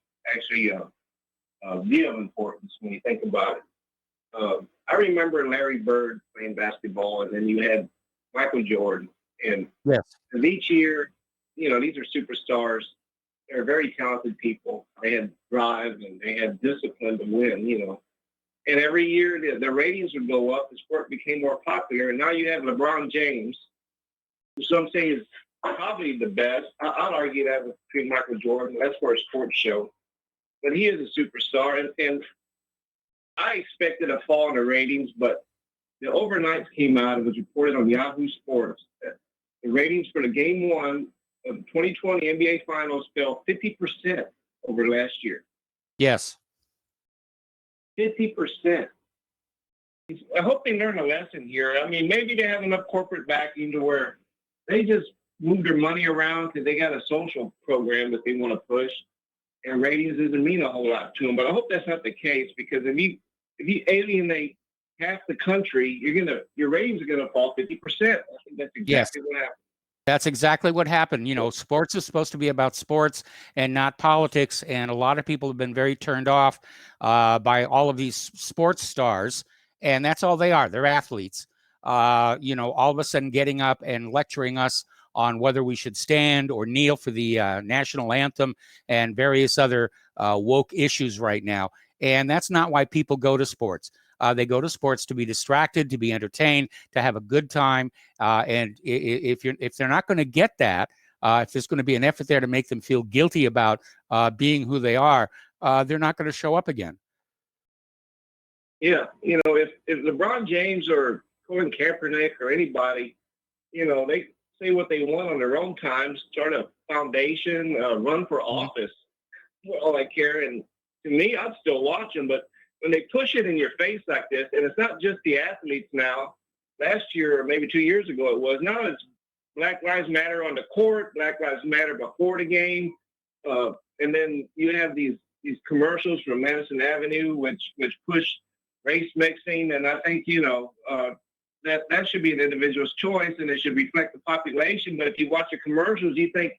be of importance when you think about it. I remember Larry Bird playing basketball, and then you had Michael Jordan, and each year, these are superstars. They're very talented people. They had drive and they had discipline to win, And every year the ratings would go up, the sport became more popular, and now you have LeBron James, who some say is probably the best. I'll argue that between Michael Jordan. That's for a sports show. But he is a superstar, and I expected a fall in the ratings, but the overnights came out. It was reported on Yahoo Sports that the ratings for the Game 1 of the 2020 NBA Finals fell 50% over last year. Yes. 50%. I hope they learn a lesson here. I mean, maybe they have enough corporate backing to where they just move their money around because they got a social program that they want to push, and ratings doesn't mean a whole lot to them. But I hope that's not the case, because if you alienate half the country, your ratings are gonna fall 50%. I think that's exactly what happened. That's exactly what happened. Sports is supposed to be about sports and not politics. And a lot of people have been very turned off by all of these sports stars. And that's all they are. They're athletes. All of a sudden getting up and lecturing us on whether we should stand or kneel for the national anthem and various other woke issues right now. And that's not why people go to sports. They go to sports to be distracted, to be entertained, to have a good time. And if they're not going to get that, if there's going to be an effort there to make them feel guilty about being who they are, they're not going to show up again. Yeah, if LeBron James or Colin Kaepernick or anybody, they say what they want on their own time, start a foundation, run for office, all I care. And to me, I'd still watch them. But when they push it in your face like this, and it's not just the athletes now. Last year, or maybe 2 years ago, it was. Now it's Black Lives Matter on the court, Black Lives Matter before the game, and then you have these commercials from Madison Avenue, which push race mixing, and I think that should be an individual's choice, and it should reflect the population. But if you watch the commercials, you think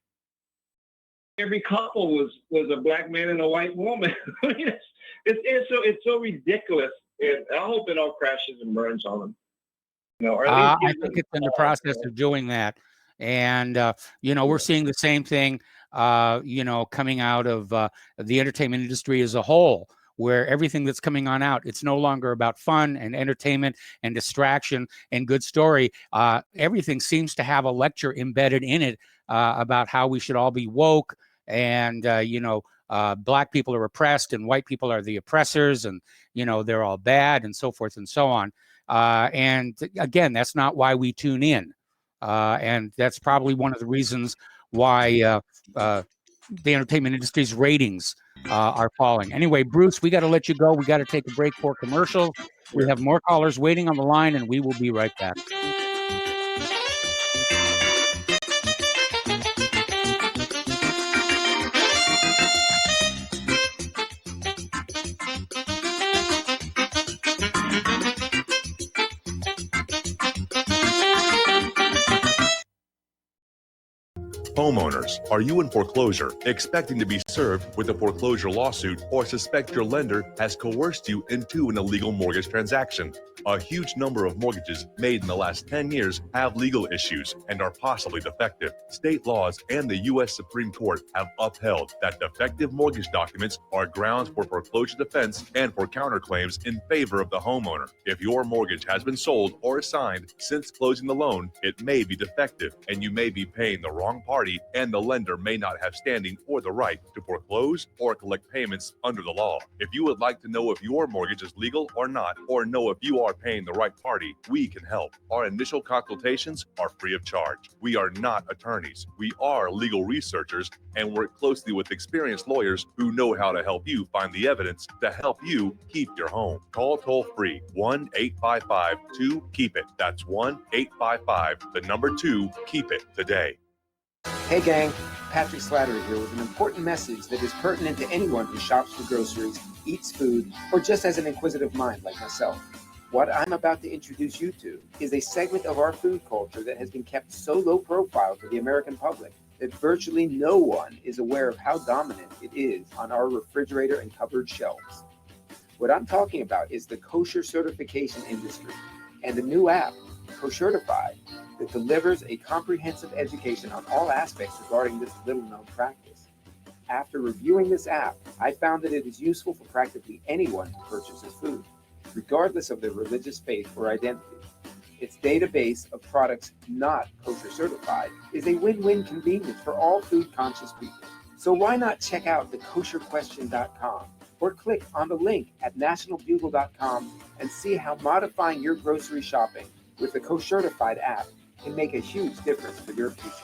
every couple was a black man and a white woman. I mean, it's so ridiculous, and I hope it all crashes and burns on them. I think it's in the process of doing that, and we're seeing the same thing. Coming out of the entertainment industry as a whole, where everything that's coming on out, it's no longer about fun and entertainment and distraction and good story. Everything seems to have a lecture embedded in it about how we should all be woke and, black people are oppressed and white people are the oppressors and, they're all bad and so forth and so on. And again, that's not why we tune in. And that's probably one of the reasons why the entertainment industry's ratings are falling. Anyway, Bruce, we got to let you go. We got to take a break for commercials. We have more callers waiting on the line, and we will be right back. Homeowners, are you in foreclosure, expecting to be served with a foreclosure lawsuit, or suspect your lender has coerced you into an illegal mortgage transaction? A huge number of mortgages made in the last 10 years have legal issues and are possibly defective. State laws and the U.S. Supreme Court have upheld that defective mortgage documents are grounds for foreclosure defense and for counterclaims in favor of the homeowner. If your mortgage has been sold or assigned since closing the loan, it may be defective and you may be paying the wrong party, and the lender may not have standing or the right to foreclose or collect payments under the law. If you would like to know if your mortgage is legal or not, or know if you are paying the right party, we can help. Our initial consultations are free of charge. We are not attorneys. We are legal researchers and work closely with experienced lawyers who know how to help you find the evidence to help you keep your home. Call toll free 1-855-2-KEEP-IT. That's 1-855-2-KEEP-IT today. Hey gang, Patrick Slattery here with an important message that is pertinent to anyone who shops for groceries, eats food, or just has an inquisitive mind like myself. What I'm about to introduce you to is a segment of our food culture that has been kept so low profile to the American public that virtually no one is aware of how dominant it is on our refrigerator and cupboard shelves. What I'm talking about is the kosher certification industry and the new app, Koshertified, that delivers a comprehensive education on all aspects regarding this little-known practice. After reviewing this app, I found that it is useful for practically anyone who purchases food, regardless of their religious faith or identity. Its database of products not kosher certified is a win-win convenience for all food-conscious people. So why not check out the kosherquestion.com or click on the link at nationalbugle.com and see how modifying your grocery shopping with the Koshertified app can make a huge difference for your future.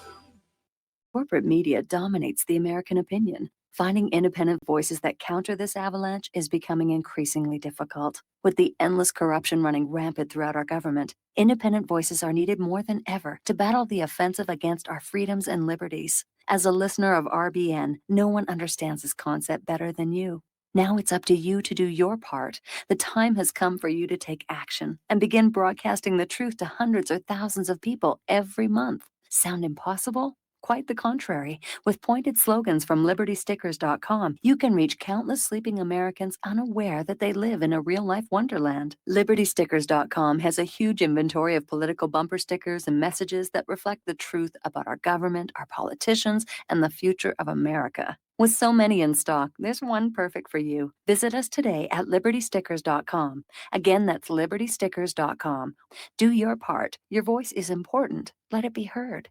Corporate media dominates the American opinion. Finding independent voices that counter this avalanche is becoming increasingly difficult. With the endless corruption running rampant throughout our government, independent voices are needed more than ever to battle the offensive against our freedoms and liberties. As a listener of RBN, no one understands this concept better than you. Now it's up to you to do your part. The time has come for you to take action and begin broadcasting the truth to hundreds or thousands of people every month. Sound impossible? Quite the contrary. With pointed slogans from LibertyStickers.com, you can reach countless sleeping Americans unaware that they live in a real-life wonderland. LibertyStickers.com has a huge inventory of political bumper stickers and messages that reflect the truth about our government, our politicians, and the future of America. With so many in stock, there's one perfect for you. Visit us today at LibertyStickers.com. Again, that's LibertyStickers.com. Do your part. Your voice is important. Let it be heard.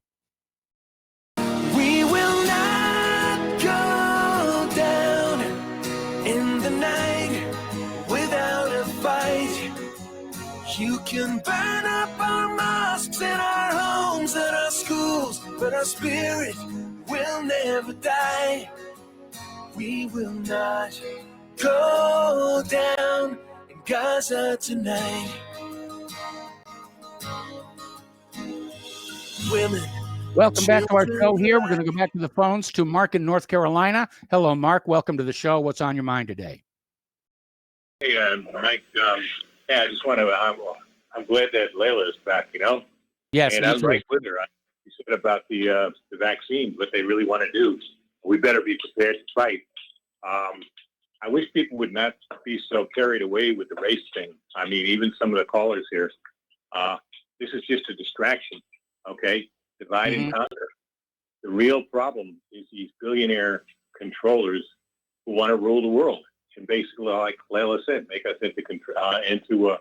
We will not go down in the night without a fight. You can burn up our mosques and our homes and our schools, but our spirit will never die. We will not go down in Gaza tonight. Women. Welcome back to our show here. We're going to go back to the phones to Mark in North Carolina. Hello, Mark. Welcome to the show. What's on your mind today? Hey, Mike. Yeah, I just want to. I'm glad that Layla is back. Yes, and me I'm too. right with her. You said about the vaccines, what they really want to do. We better be prepared to fight. I wish people would not be so carried away with the race thing. I mean, even some of the callers here. This is just a distraction. Okay. Divide and conquer. The real problem is these billionaire controllers who want to rule the world, and basically, like Layla said, make us into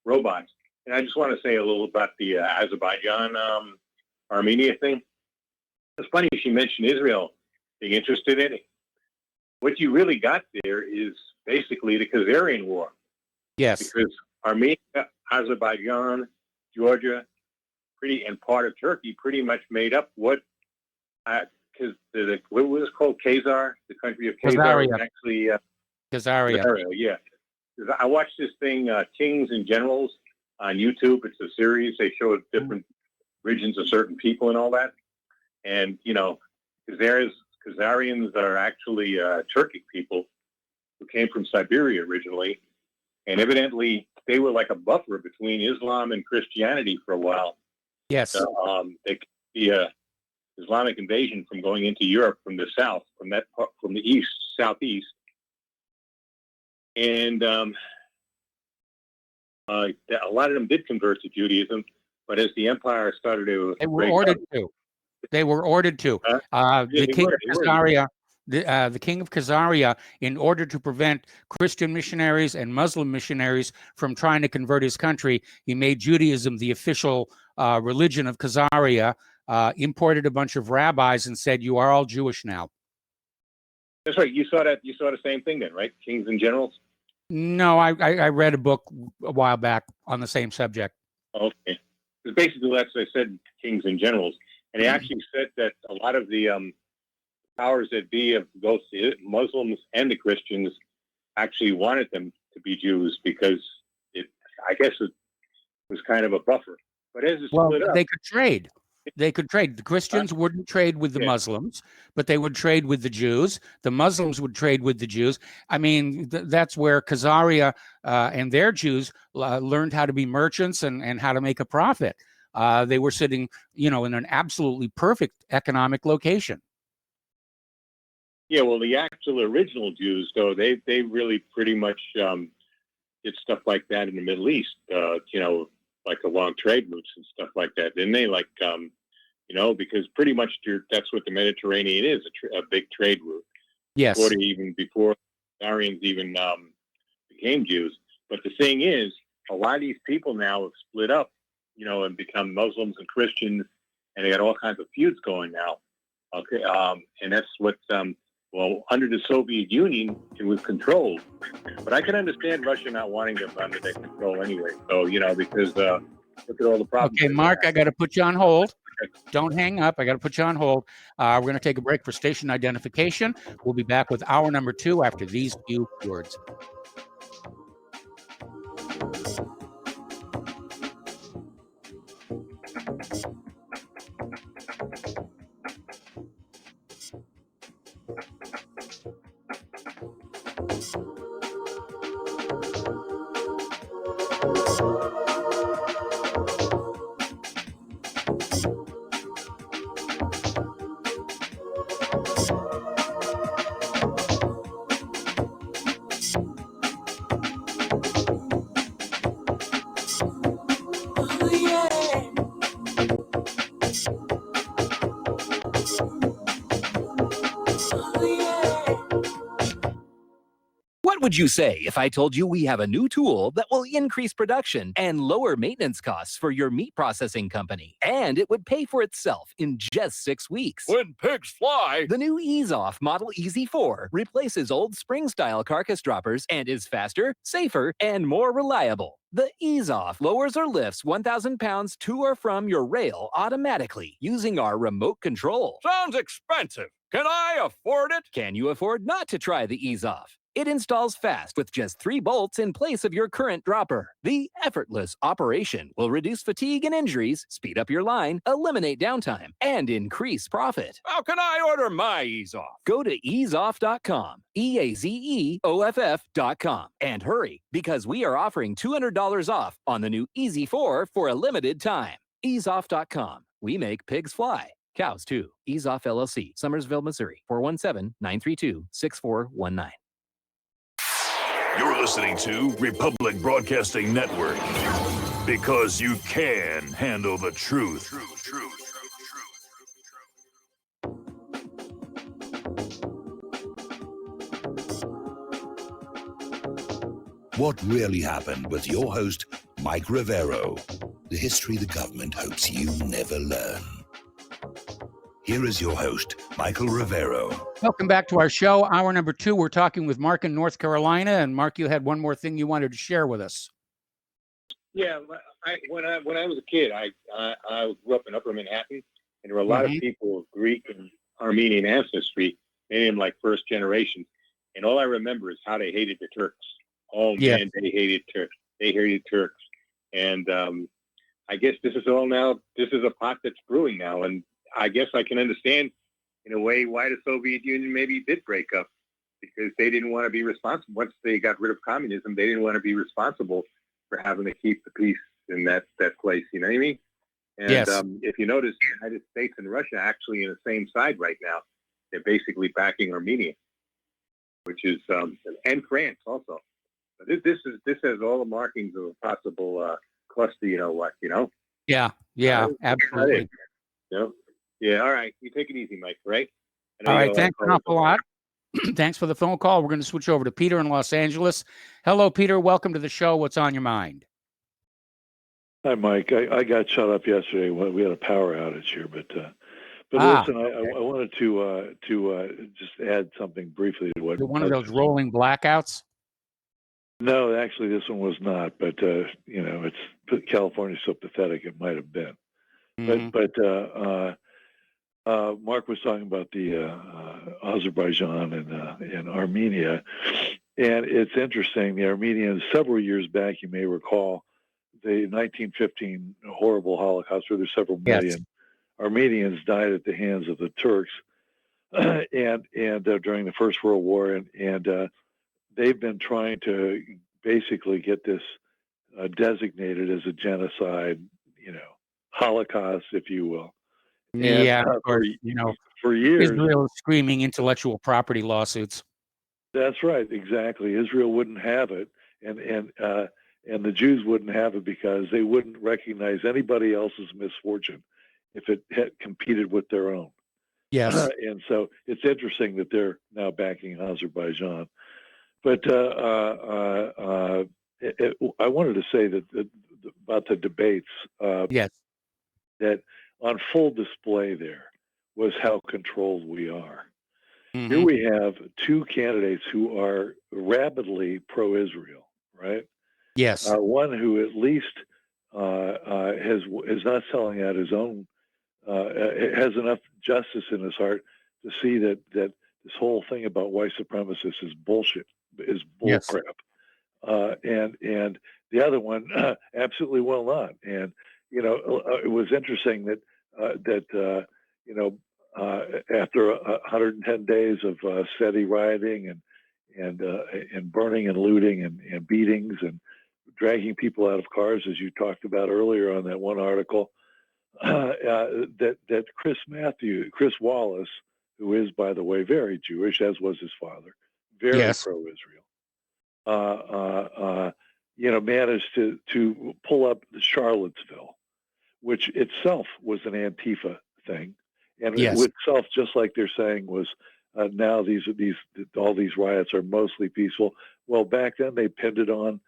robots. And I just want to say a little about the Azerbaijan Armenia thing. It's funny she mentioned Israel being interested in it. What you really got there is basically the Khazarian War. Yes. Because Armenia, Azerbaijan, Georgia, and part of Turkey pretty much made up what was it called? Khazar, the country of Khazar. Khazaria. Actually, Khazaria. Yeah. I watched this thing, Kings and Generals, on YouTube. It's a series. They show different regions of certain people and all that. And, Khazarians are actually Turkic people who came from Siberia originally. And evidently, they were like a buffer between Islam and Christianity for a while. Yes. They kept the Islamic invasion from going into Europe from the south, from the east, southeast. And a lot of them did convert to Judaism, but as the empire started to They were ordered to. They were ordered to. The king of Khazaria, the king of Khazaria, in order to prevent Christian missionaries and Muslim missionaries from trying to convert his country, he made Judaism the official religion of Khazaria, imported a bunch of rabbis and said, "You are all Jewish now." That's right. You saw that. You saw the same thing then, right? Kings and Generals. No, I read a book a while back on the same subject. Okay. Because basically, that's what I said, Kings and Generals. And he actually said that a lot of the powers that be of both the Muslims and the Christians actually wanted them to be Jews because I guess it was kind of a buffer. But as it split up, they could trade. They could trade. The Christians wouldn't trade with the Muslims, but they would trade with the Jews. The Muslims would trade with the Jews. I mean, that's where Khazaria and their Jews learned how to be merchants and how to make a profit. They were sitting, in an absolutely perfect economic location. Yeah, well, the actual original Jews, though, they really pretty much did stuff like that in the Middle East, like along trade routes and stuff like that, didn't they? Like, because pretty much that's what the Mediterranean is, a big trade route. Yes. Before Aryans even became Jews. But the thing is, a lot of these people now have split up, and become Muslims and Christians, and they got all kinds of feuds going now. Okay, and that's what, under the Soviet Union, it was controlled. But I can understand Russia not wanting them under their control anyway. So, because look at all the problems. Okay, Mark, I got to put you on hold. Don't hang up. I got to put you on hold. We're going to take a break for station identification. We'll be back with hour number 2 after these few words. What would you say if I told you we have a new tool that will increase production and lower maintenance costs for your meat processing company? And it would pay for itself in just 6 weeks. When pigs fly, The new Ease Off Model Easy 4 replaces old spring-style carcass droppers and is faster, safer, and more reliable. The Ease Off lowers or lifts 1,000 pounds to or from your rail automatically using our remote control. sounds expensive. Can I afford it? Can you afford not to try the Ease Off? It installs fast with just 3 bolts in place of your current dropper. The effortless operation will reduce fatigue and injuries, speed up your line, eliminate downtime, and increase profit. How can I order my Ease Off? Go to easeoff.com, EAZEOFF.com, and hurry because we are offering $200 off on the new Easy 4 for a limited time. Easeoff.com. We make pigs fly. Cows too. Ease Off LLC, Summersville, Missouri, 417-932-6419. You're listening to Republic Broadcasting Network because you can handle the truth. What really happened with your host, Mike Rivero, the history the government hopes you never learn. Here is your host, Michael Rivero. Welcome back to our show. Hour number 2, we're talking with Mark in North Carolina. And Mark, you had one more thing you wanted to share with us. Yeah, when I was a kid, I grew up in Upper Manhattan, and there were a lot of people of Greek and Armenian ancestry, many of them like first generation. And all I remember is how they hated the Turks. Oh man, they hated Turks. They hated Turks. And I guess this is all now. This is a pot that's brewing now, and I guess I can understand in a way why the Soviet Union maybe did break up, because they didn't want to be responsible. Once they got rid of communism, they didn't want to be responsible for having to keep the peace in that place. You know what I mean? And if you notice, the United States and Russia are actually in the same side right now. They're basically backing Armenia, which is and France also. But this has all the markings of a possible cluster. You know what? You know? Yeah, absolutely. You know? Yeah, all right. You take it easy, Mike, right? All right, thanks an awful lot. Thanks for the phone call. We're going to switch over to Peter in Los Angeles. Hello, Peter. Welcome to the show. What's on your mind? Hi, Mike. I got shut up yesterday. We had a power outage here, but listen, I wanted to just add something briefly to what. One of those rolling blackouts? No, actually, this one was not. But it's California's so pathetic. It might have been. But Mark was talking about the Azerbaijan and Armenia, and it's interesting. The Armenians, several years back, you may recall, the 1915 horrible Holocaust, where there's several million Armenians died at the hands of the Turks, and during the First World War, and they've been trying to basically get this designated as a genocide, Holocaust, if you will. And, of course, for years, Israel is screaming intellectual property lawsuits. That's right, exactly. Israel wouldn't have it, and the Jews wouldn't have it because they wouldn't recognize anybody else's misfortune if it had competed with their own. Yes. And so it's interesting that they're now backing Azerbaijan. But I wanted to say that about the debates. That on full display there was how controlled we are. Here we have two candidates who are rabidly pro-Israel, right? Yes. One who at least is not selling out his own, has enough justice in his heart to see that this whole thing about white supremacists is bullshit, is bullcrap. And the other one absolutely will not. And it was interesting that after 110 days of steady rioting and burning and looting and beatings and dragging people out of cars, as you talked about earlier on that one article, that Chris Wallace, who is, by the way, very Jewish, as was his father, very pro-Israel, managed to pull up the Charlottesville, which itself was an Antifa thing, and itself, just like they're saying, was now all these riots are mostly peaceful. Well, back then they pinned it on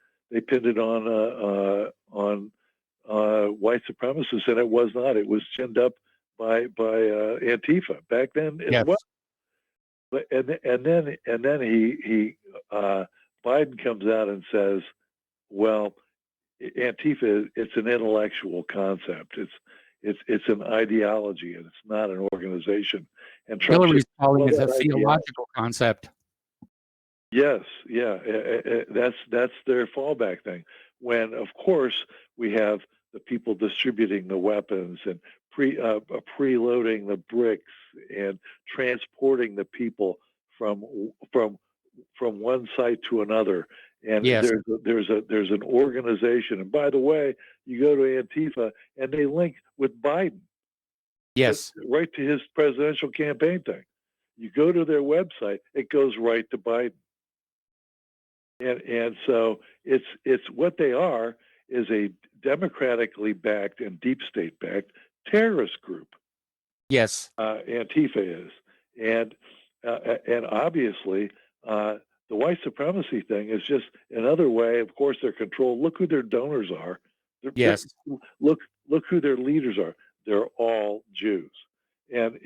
white supremacists, and it was not. It was chinned up by Antifa back then as well. But and then he Biden comes out and says, well, Antifa, it's an intellectual concept. It's an ideology, and it's not an organization. And Trump Hillary's said, calling well, it a that theological concept. Yes, yeah, that's their fallback thing. When, of course, we have the people distributing the weapons and preloading the bricks and transporting the people from one site to another. And Yes. there's an organization. And by the way, you go to Antifa and they link with Biden. Yes. Right to his presidential campaign thing. You go to their website, it goes right to Biden. And so it's what they are is a democratically backed and deep state backed terrorist group. Yes. Antifa is. And obviously, the white supremacy thing is just another way. Of course, they're controlled. Look who their donors are. Yes. Look who their leaders are. They're all Jews. And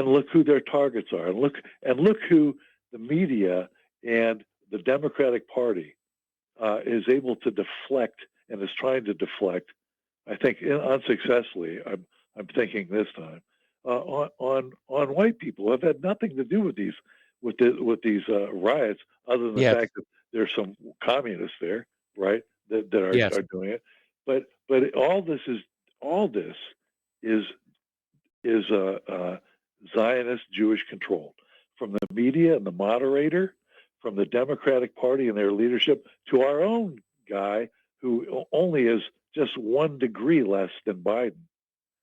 look who their targets are. And look who the media and the Democratic Party is able to deflect and is trying to deflect. I think unsuccessfully. I'm thinking this time on white people who have had nothing to do with these riots, other than the fact that there's some communists there, right? That are doing it. But all this is Zionist Jewish control, from the media and the moderator, from the Democratic Party and their leadership, to our own guy who only is just 1 degree less than Biden.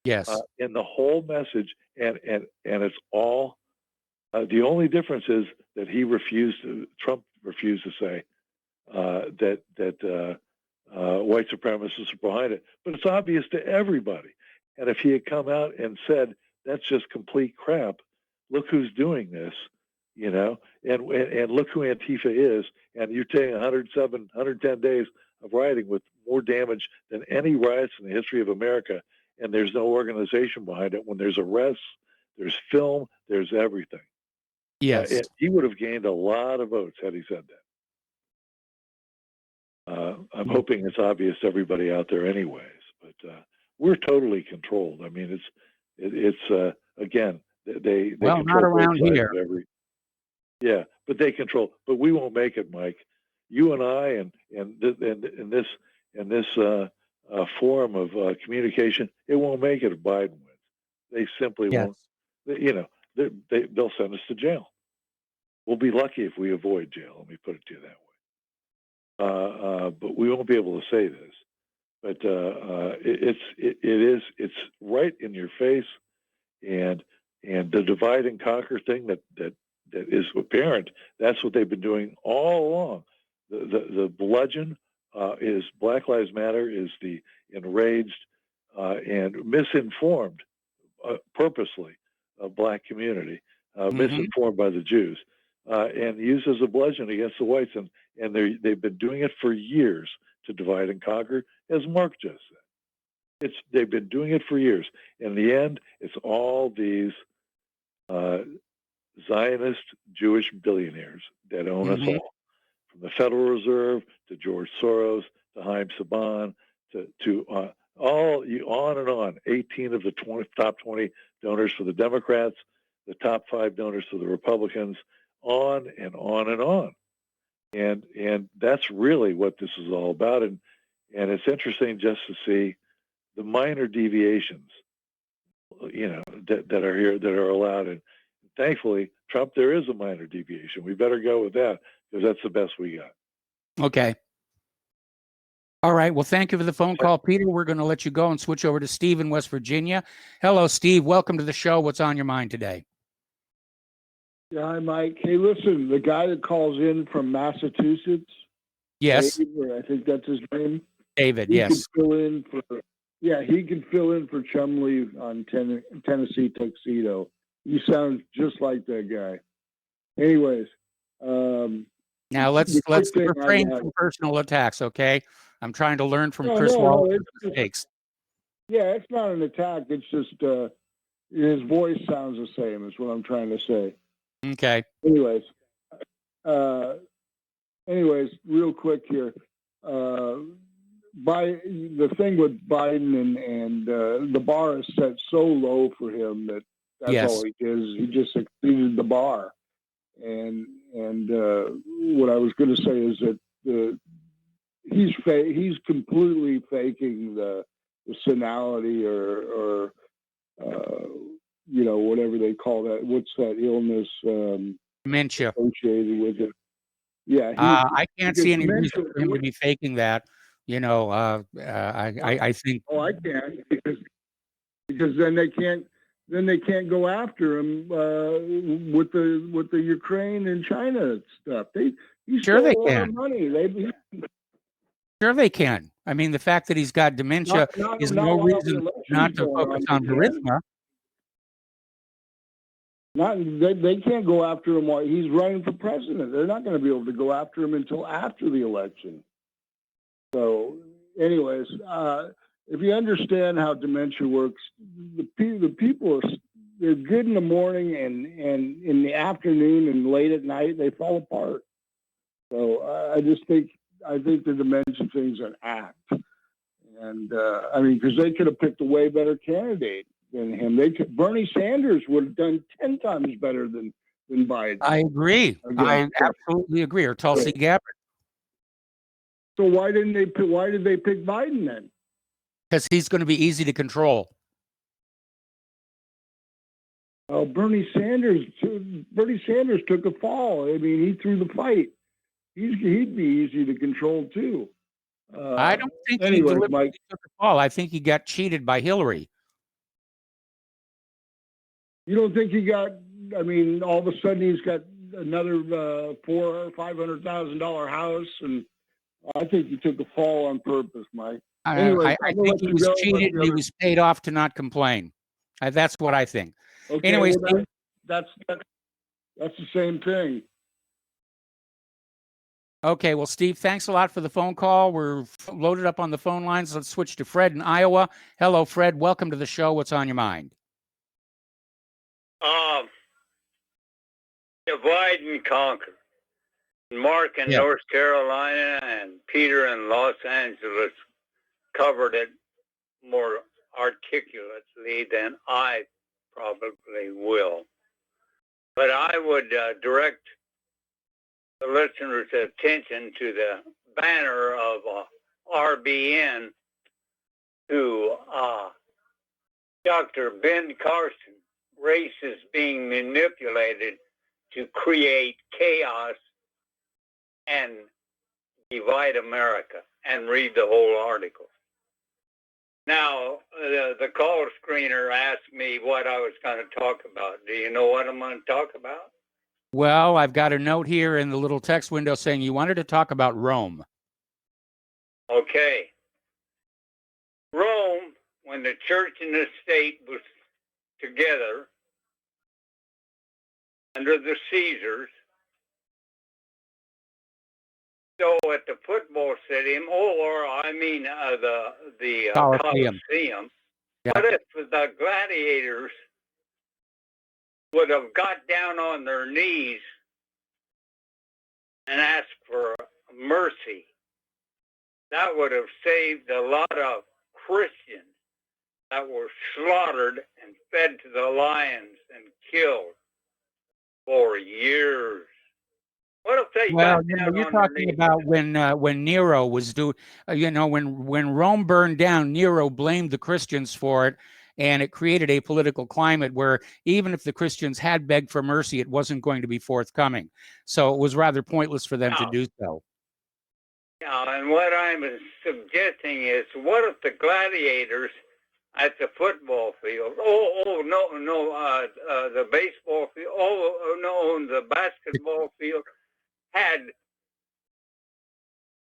Yes. And the whole message, and it's all. The only difference is that Trump refused to say that white supremacists are behind it. But it's obvious to everybody. And if he had come out and said, that's just complete crap, look who's doing this, and look who Antifa is, and you're taking 110 days of rioting with more damage than any riots in the history of America, and there's no organization behind it. When there's arrests, there's film, there's everything. Yes. He would have gained a lot of votes had he said that. I'm hoping it's obvious to everybody out there anyways, but we're totally controlled. I mean, it's again, they well, not around here. Yeah, but they control. But we won't make it, Mike. You and I, and in this form of communication, it won't make it if Biden wins. They simply won't. They'll send us to jail. We'll be lucky if we avoid jail. Let me put it to you that way. But we won't be able to say this. But it's right in your face, and the divide and conquer thing that is apparent. That's what they've been doing all along. The bludgeon is Black Lives Matter is the enraged and misinformed, purposely, Black community, misinformed by the Jews, and used as a bludgeon against the whites. And they've been doing it for years to divide and conquer, as Mark just said. They've been doing it for years. In the end, it's all these Zionist Jewish billionaires that own us all, from the Federal Reserve to George Soros to Haim Saban to all on and on. 18 of the top 20 donors for the Democrats, the top 5 donors for the Republicans, on and on and on. And that's really what this is all about. And it's interesting just to see the minor deviations, that are here, that are allowed. And thankfully, Trump, there is a minor deviation. We better go with that, because that's the best we got. Okay. All right. Well, thank you for the phone call, Peter. We're going to let you go and switch over to Steve in West Virginia. Hello, Steve. Welcome to the show. What's on your mind today? Yeah, hi, Mike. Hey, listen, the guy that calls in from Massachusetts. Yes. Dave, I think that's his name. David, he yes. could fill in for Yeah, he can fill in for Chumley on Tennessee Tuxedo. He sounds just like that guy. Anyways, now let's refrain from personal attacks, okay? I'm trying to learn from Chris Wallace's mistakes. Yeah, it's not an attack. It's just his voice sounds the same. Is what I'm trying to say. Okay. Anyways, real quick here. The thing with Biden and the bar is set so low for him that's all he did. He just exceeded the bar. And what I was going to say is that he's completely faking the senility or whatever they call that. What's that illness? Dementia associated with it. Yeah, I can't see any reason for him to be faking that. I think. Oh, I can because then they can't go after him with the Ukraine and China stuff. Sure they stole our can. money. Sure they can. I mean, the fact that he's got dementia is no reason not to focus on Burisma. They can't go after him while he's running for president. They're not going to be able to go after him until after the election. So, anyways, if you understand how dementia works, the people they're good in the morning and in the afternoon and late at night they fall apart. So I think the dementia thing's an act, and because they could have picked a way better candidate than him. Bernie Sanders would have done 10 times better than Biden. I agree. I absolutely agree. Or Tulsi Gabbard. So why did they pick Biden then? Because he's going to be easy to control. Oh, Bernie Sanders took a fall. I mean, he threw the fight. He'd be easy to control too. I don't think he deliberately took a fall. I think he got cheated by Hillary. You don't think he got? I mean, all of a sudden he's got another $400,000 or $500,000 house, and I think he took a fall on purpose, Mike. Anyway, I think he was cheated and he was paid off to not complain. That's what I think. Okay, anyways, well, that's the same thing. Okay, well, Steve, thanks a lot for the phone call. We're loaded up on the phone lines. Let's switch to Fred in Iowa. Hello, Fred. Welcome to the show. What's on your mind? Divide and conquer. Mark in North Carolina and Peter in Los Angeles covered it more articulately than I probably will. But I would direct the listeners' attention to the banner of RBN to Dr. Ben Carson. Race is being manipulated to create chaos and divide America, and read the whole article. Now, the call screener asked me what I was going to talk about. Do you know what I'm going to talk about? Well, I've got a note here in the little text window saying you wanted to talk about Rome. Okay. Rome, when the church and the state was together under the Caesars, so at the football stadium, the Colosseum. Yeah. What if the gladiators would have got down on their knees and asked for mercy? That would have saved a lot of Christians that were slaughtered and fed to the lions and killed for years. What if they got down you're on talking their about when Nero was doing, when Rome burned down, Nero blamed the Christians for it, and it created a political climate where even if the Christians had begged for mercy, it wasn't going to be forthcoming. So it was rather pointless for them to do so. Yeah, and what I'm suggesting is, what if the gladiators at the football field, the baseball field, the basketball field, had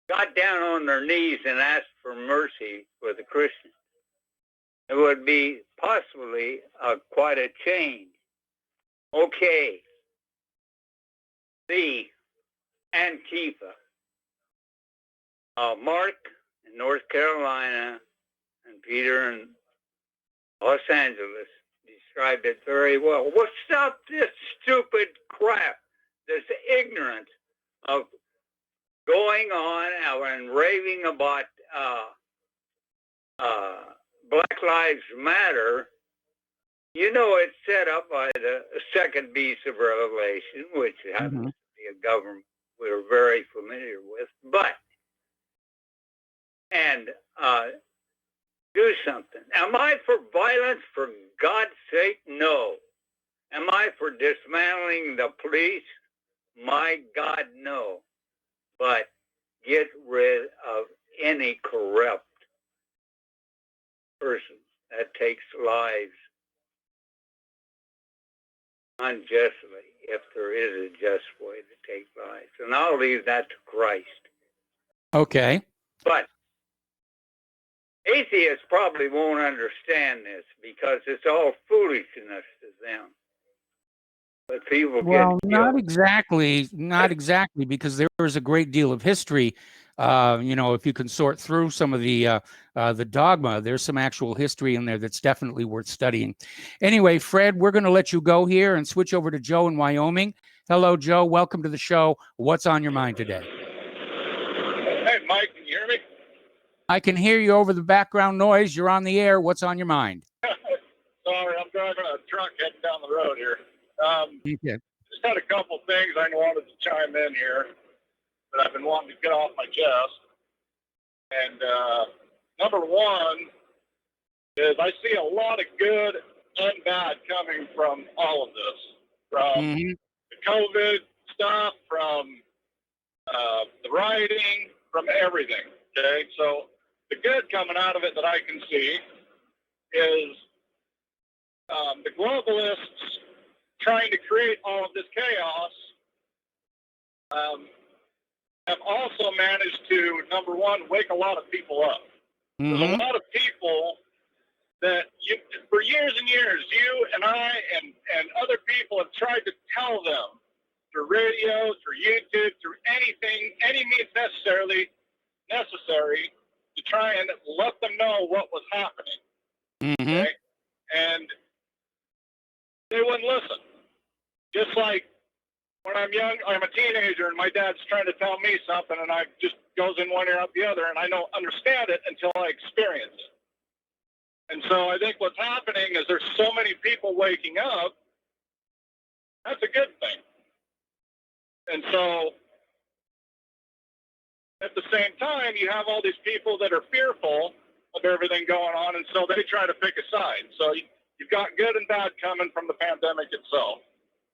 got down on their knees and asked for mercy for the Christians? It would be possibly quite a change. Okay. The Antifa. Mark in North Carolina and Peter in Los Angeles described it very well. Well, stop this stupid crap, this ignorance of going on and raving about Black Lives Matter. You know, it's set up by the second beast of Revelation, which happens to be a government we're very familiar with, and do something. Am I for violence? For God's sake, no. Am I for dismantling the police? My God, no. But get rid of any corrupt person that takes lives unjustly, if there is a just way to take lives. And I'll leave that to Christ. Okay. But atheists probably won't understand this because it's all foolishness to them. But people Well, get not killed. exactly, because there is a great deal of history. If you can sort through some of the dogma, there's some actual history in there that's definitely worth studying. Anyway, Fred, we're going to let you go here and switch over to Joe in Wyoming. Hello, Joe. Welcome to the show. What's on your mind today? Hey, Mike, can you hear me? I can hear you over the background noise. You're on the air. What's on your mind? Sorry, I'm driving a truck heading down the road here. Okay. Just had a couple things I wanted to chime in here that I've been wanting to get off my chest. And number one is I see a lot of good and bad coming from all of this. From the COVID stuff, from the rioting, from everything. Okay, so the good coming out of it that I can see is the globalists trying to create all of this chaos have also managed to, number one, wake a lot of people up. There's a lot of people that for years and years, you and I and other people have tried to tell them through radio, through YouTube, through anything, any means necessary to try and let them know what was happening. Okay? And they wouldn't listen. Just like when I'm young, I'm a teenager, and my dad's trying to tell me something, and I just goes in one ear out the other, and I don't understand it until I experience it. And so I think what's happening is there's so many people waking up. That's a good thing. And so at the same time, you have all these people that are fearful of everything going on, and so they try to pick a side. So you've got good and bad coming from the pandemic itself.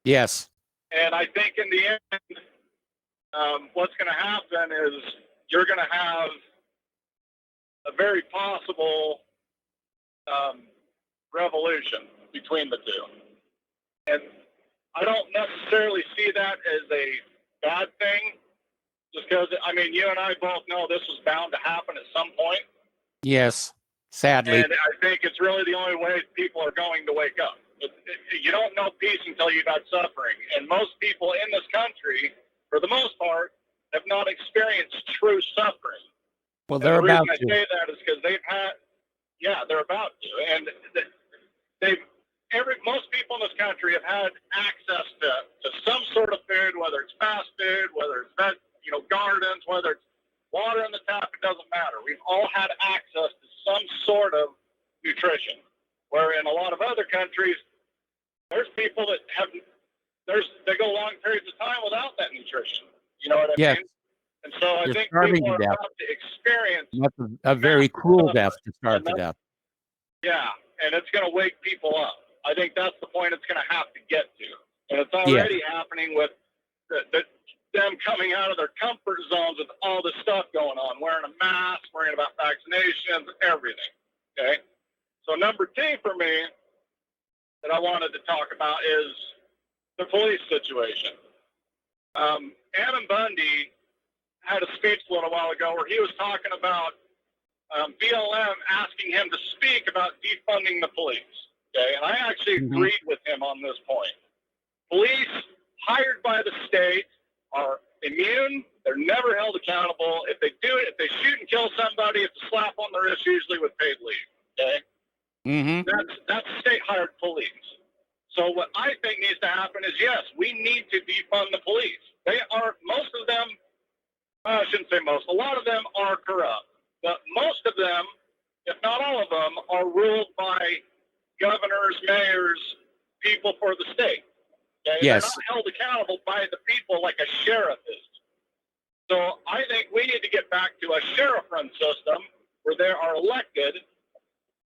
Yes. And I think in the end, what's going to happen is you're going to have a very possible revolution between the two. And I don't necessarily see that as a bad thing, just because, I mean, you and I both know this was bound to happen at some point. Yes, sadly. And I think it's really the only way people are going to wake up. You don't know peace until you've had suffering. And most people in this country, for the most part, have not experienced true suffering. Well, they're about the reason to. I say that is because they've had, they're about to. And most people in this country have had access to some sort of food, whether it's fast food, whether it's gardens, whether it's water in the tap, it doesn't matter. We've all had access to some sort of nutrition. Where in a lot of other countries, there's people that they go long periods of time without that nutrition. You know what I mean? And so I think people are about to experience a very cruel death to starve to death. Yeah, and it's going to wake people up. I think that's the point it's going to have to get to. And it's already happening with them coming out of their comfort zones with all this stuff going on, wearing a mask, worrying about vaccinations, everything. Okay? So number two for me that I wanted to talk about is the police situation. Ammon Bundy had a speech a little while ago where he was talking about BLM asking him to speak about defunding the police. Okay, and I actually agreed with him on this point. Police hired by the state are immune. They're never held accountable. If they do it, if they shoot and kill somebody, it's a slap on the wrist, usually with paid leave. Okay, that's state-hired police. So what I think needs to happen is, yes, we need to defund the police. They are, most of them, I shouldn't say most, a lot of them are corrupt. But most of them, if not all of them, are ruled by governors, mayors, people for the state. Okay? Yes. They're not held accountable by the people like a sheriff is. So I think we need to get back to a sheriff-run system where they are elected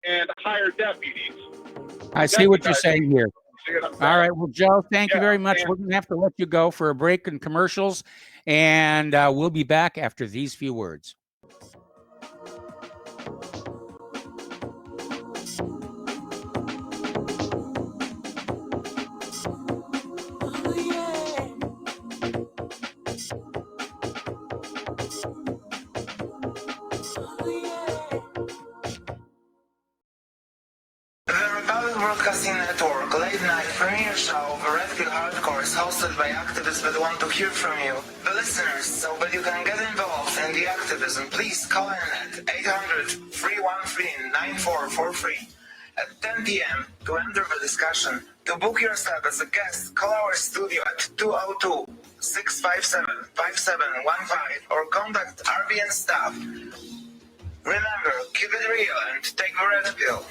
and hire deputies. I see what you're saying here. All right. Well, Joe, thank you very much. We're going to have to let you go for a break and commercials, and we'll be back after these few words. Broadcasting Network late night premiere show of Red Pill Hardcore is hosted by activists that want to hear from you, the listeners. So that you can get involved in the activism, please call in at 800-313-9443 at 10 p.m. to enter the discussion. To book yourself as a guest, call our studio at 202-657-5715 or contact RBN staff. Remember, keep it real and take the Red Pill.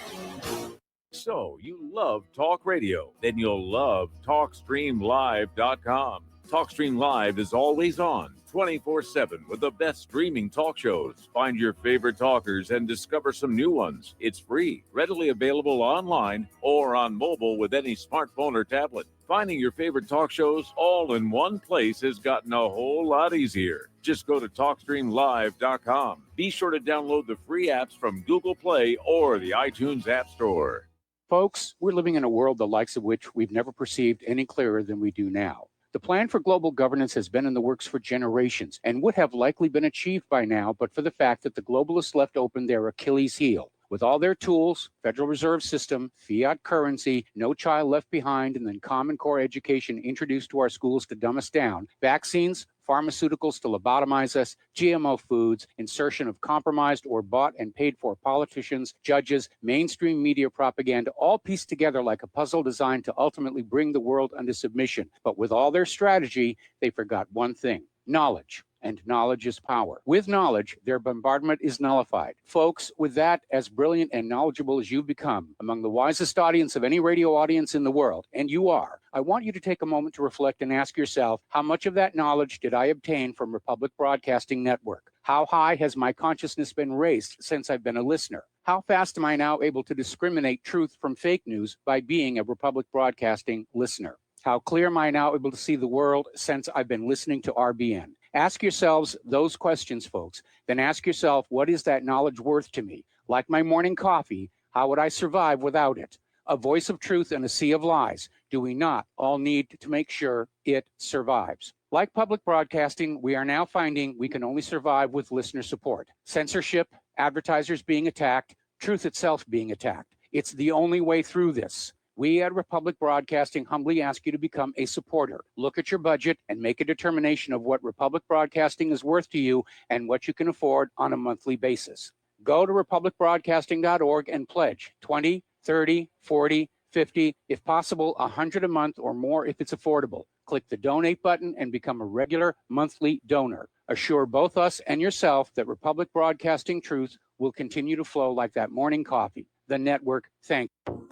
So, you love talk radio? Then you'll love TalkStreamLive.com. TalkStream Live is always on, 24/7, with the best streaming talk shows. Find your favorite talkers and discover some new ones. It's free, readily available online or on mobile with any smartphone or tablet. Finding your favorite talk shows all in one place has gotten a whole lot easier. Just go to TalkStreamLive.com. Be sure to download the free apps from Google Play or the iTunes App Store. Folks, we're living in a world the likes of which we've never perceived any clearer than we do now. The plan for global governance has been in the works for generations and would have likely been achieved by now, but for the fact that the globalists left open their Achilles heel. With all their tools, Federal Reserve System, fiat currency, no child left behind, and then Common Core education introduced to our schools to dumb us down, vaccines, pharmaceuticals to lobotomize us, GMO foods, insertion of compromised or bought and paid for politicians, judges, mainstream media propaganda, all pieced together like a puzzle designed to ultimately bring the world under submission. But with all their strategy, they forgot one thing: knowledge. And knowledge is power. With knowledge, their bombardment is nullified. Folks, with that, as brilliant and knowledgeable as you've become, among the wisest audience of any radio audience in the world, and you are, I want you to take a moment to reflect and ask yourself, how much of that knowledge did I obtain from Republic Broadcasting Network? How high has my consciousness been raised since I've been a listener? How fast am I now able to discriminate truth from fake news by being a Republic Broadcasting listener? How clear am I now able to see the world since I've been listening to RBN? Ask yourselves those questions, folks. Then ask yourself, what is that knowledge worth to me? Like my morning coffee, how would I survive without it? A voice of truth in a sea of lies. Do we not all need to make sure it survives? Like public broadcasting, we are now finding we can only survive with listener support. Censorship, advertisers being attacked, truth itself being attacked. It's the only way through this. We at Republic Broadcasting humbly ask you to become a supporter. Look at your budget and make a determination of what Republic Broadcasting is worth to you and what you can afford on a monthly basis. Go to republicbroadcasting.org and pledge 20, 30, 40, 50, if possible, 100 a month or more if it's affordable. Click the donate button and become a regular monthly donor. Assure both us and yourself that Republic Broadcasting truth will continue to flow like that morning coffee. The network, thank you.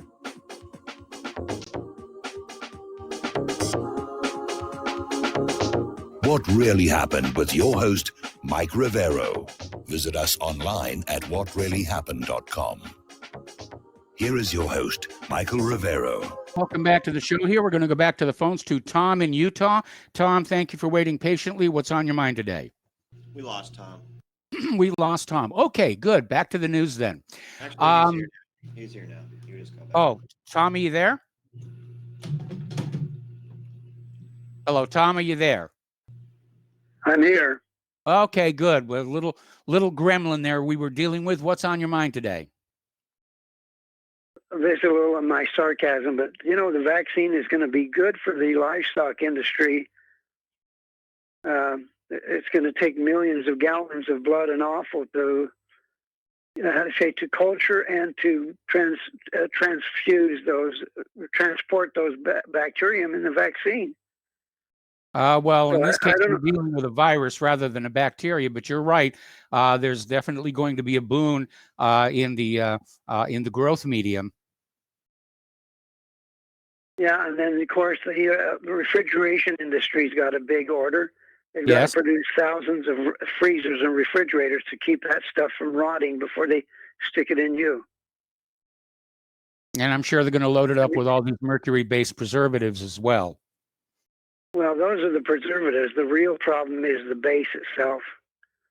What Really Happened with your host, Mike Rivero. Visit us online at whatreallyhappened.com. Here is your host, Michael Rivero. Welcome back to the show here. We're going to go back to the phones to Tom in Utah. Tom, thank you for waiting patiently. What's on your mind today? We lost Tom. We lost Tom. Okay, good. Back to the news then. Actually, he's here now. You just go back. Oh, Tom, are you there? Hello, Tom, are you there? I'm here. Okay, good. Well, little gremlin there we were dealing with. What's on your mind today? This is a little of my sarcasm, but the vaccine is going to be good for the livestock industry. It's going to take millions of gallons of blood and offal to, to culture and to transfuse transport those bacterium in the vaccine. Well, in So this case, I don't we're dealing with a virus rather than a bacteria. But you're right. There's definitely going to be a boon in the growth medium. Yeah, and then of course the refrigeration industry's got a big order. They've got Yes. to produce thousands of freezers and refrigerators to keep that stuff from rotting before they stick it in you. And I'm sure they're going to load it up with all these mercury-based preservatives as well. Well, those are the preservatives. The real problem is the base itself.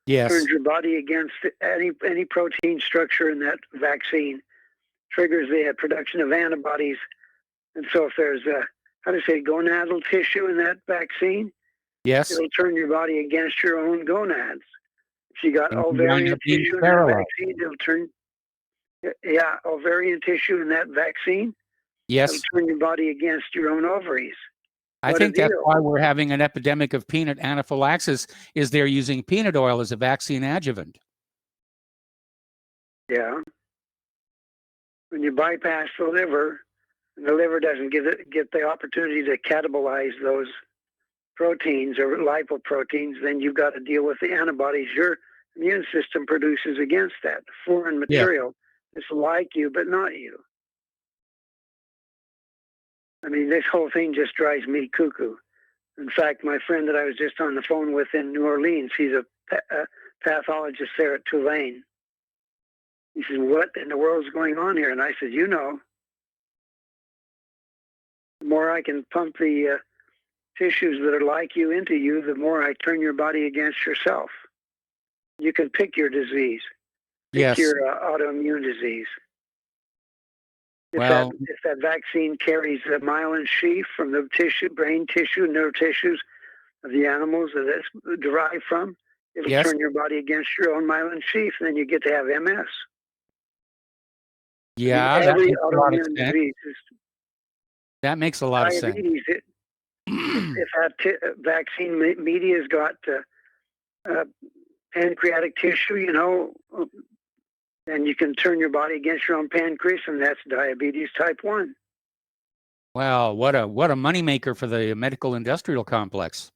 Yes. Turns your body against any protein structure in that vaccine, triggers the production of antibodies. And so if there's gonadal tissue in that vaccine, Yes. it'll turn your body against your own gonads. If you got And you wind ovarian up being tissue in that sterilized. vaccine, it'll turn, ovarian tissue in that vaccine, Yes. it'll turn your body against your own ovaries. I What a think that's deal. why we're having an epidemic of peanut anaphylaxis, is they're using peanut oil as a vaccine adjuvant. Yeah. When you bypass the liver, and the liver doesn't get the opportunity to catabolize those proteins or lipoproteins, then you've got to deal with the antibodies your immune system produces against that foreign material. It's like you, but not you. I mean, this whole thing just drives me cuckoo. In fact, my friend that I was just on the phone with in New Orleans, he's a pathologist there at Tulane. He said, "What in the world's going on here?" And I said, the more I can pump the tissues that are like you into you, the more I turn your body against yourself. You can pick your disease, pick Yes. your autoimmune disease. If that vaccine carries the myelin sheath from the brain tissue, nerve tissues of the animals that it's derived from, it'll Yes. turn your body against your own myelin sheath, and then you get to have MS. Yeah, that Every makes a lot of autoimmune sense. disease is That makes a lot of sense. diabetes. If that vaccine media's got pancreatic tissue, then you can turn your body against your own pancreas, and that's diabetes type 1. Well, what a moneymaker for the medical industrial complex.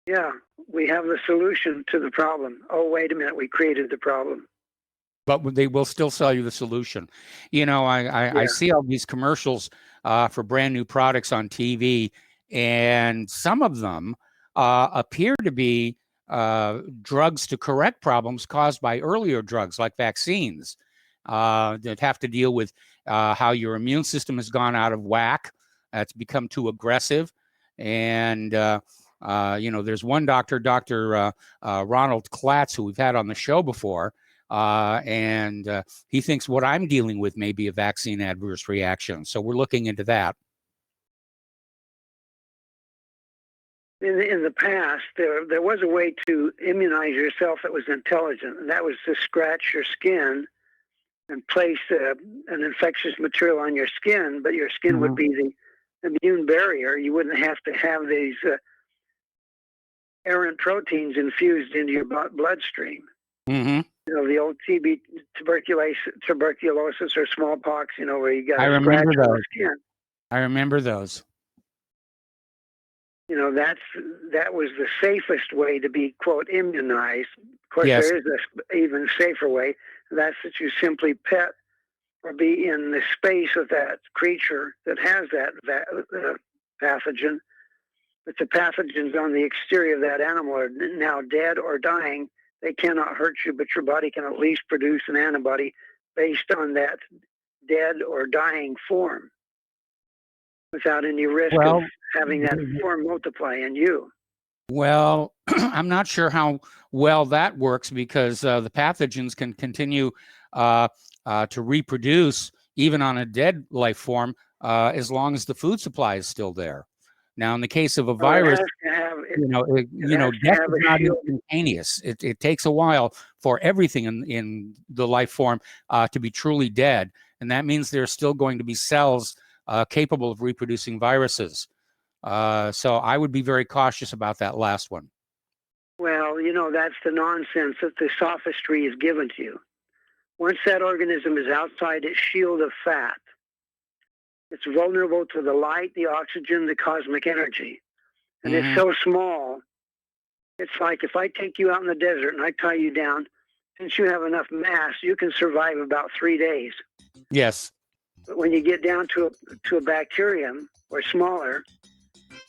Yeah, we have the solution to the problem. Oh, wait a minute, we created the problem. But they will still sell you the solution. I see all these commercials for brand new products on TV, and some of them appear to be drugs to correct problems caused by earlier drugs like vaccines that have to deal with how your immune system has gone out of whack. It's become too aggressive. And, there's one doctor, Dr. Ronald Klatz, who we've had on the show before, and he thinks what I'm dealing with may be a vaccine adverse reaction. So we're looking into that. In the past, there was a way to immunize yourself that was intelligent, and that was to scratch your skin and place an infectious material on your skin, but your skin would be the immune barrier. You wouldn't have to have these errant proteins infused into your bloodstream. Mm-hmm. The old TB, tuberculosis or smallpox, where you got I to remember scratch on the those. skin. I remember those. That was the safest way to be, quote, immunized. Of course, Yes. there is an even safer way. That's that you simply pet or be in the space of that creature that has that pathogen. But the pathogens on the exterior of that animal are now dead or dying. They cannot hurt you, but your body can at least produce an antibody based on that dead or dying form without any risk of having that form multiply in you. Well, I'm not sure how well that works because the pathogens can continue to reproduce even on a dead life form as long as the food supply is still there. Now, in the case of a virus, It death is not instantaneous. It takes a while for everything in the life form to be truly dead. And that means there's still going to be cells capable of reproducing viruses. So I would be very cautious about that last one. Well, that's the nonsense that the sophistry is given to you. Once that organism is outside its shield of fat, it's vulnerable to the light, the oxygen, the cosmic energy. And it's so small, it's like if I take you out in the desert and I tie you down, since you have enough mass, you can survive about 3 days. Yes. But when you get down to a bacterium or smaller,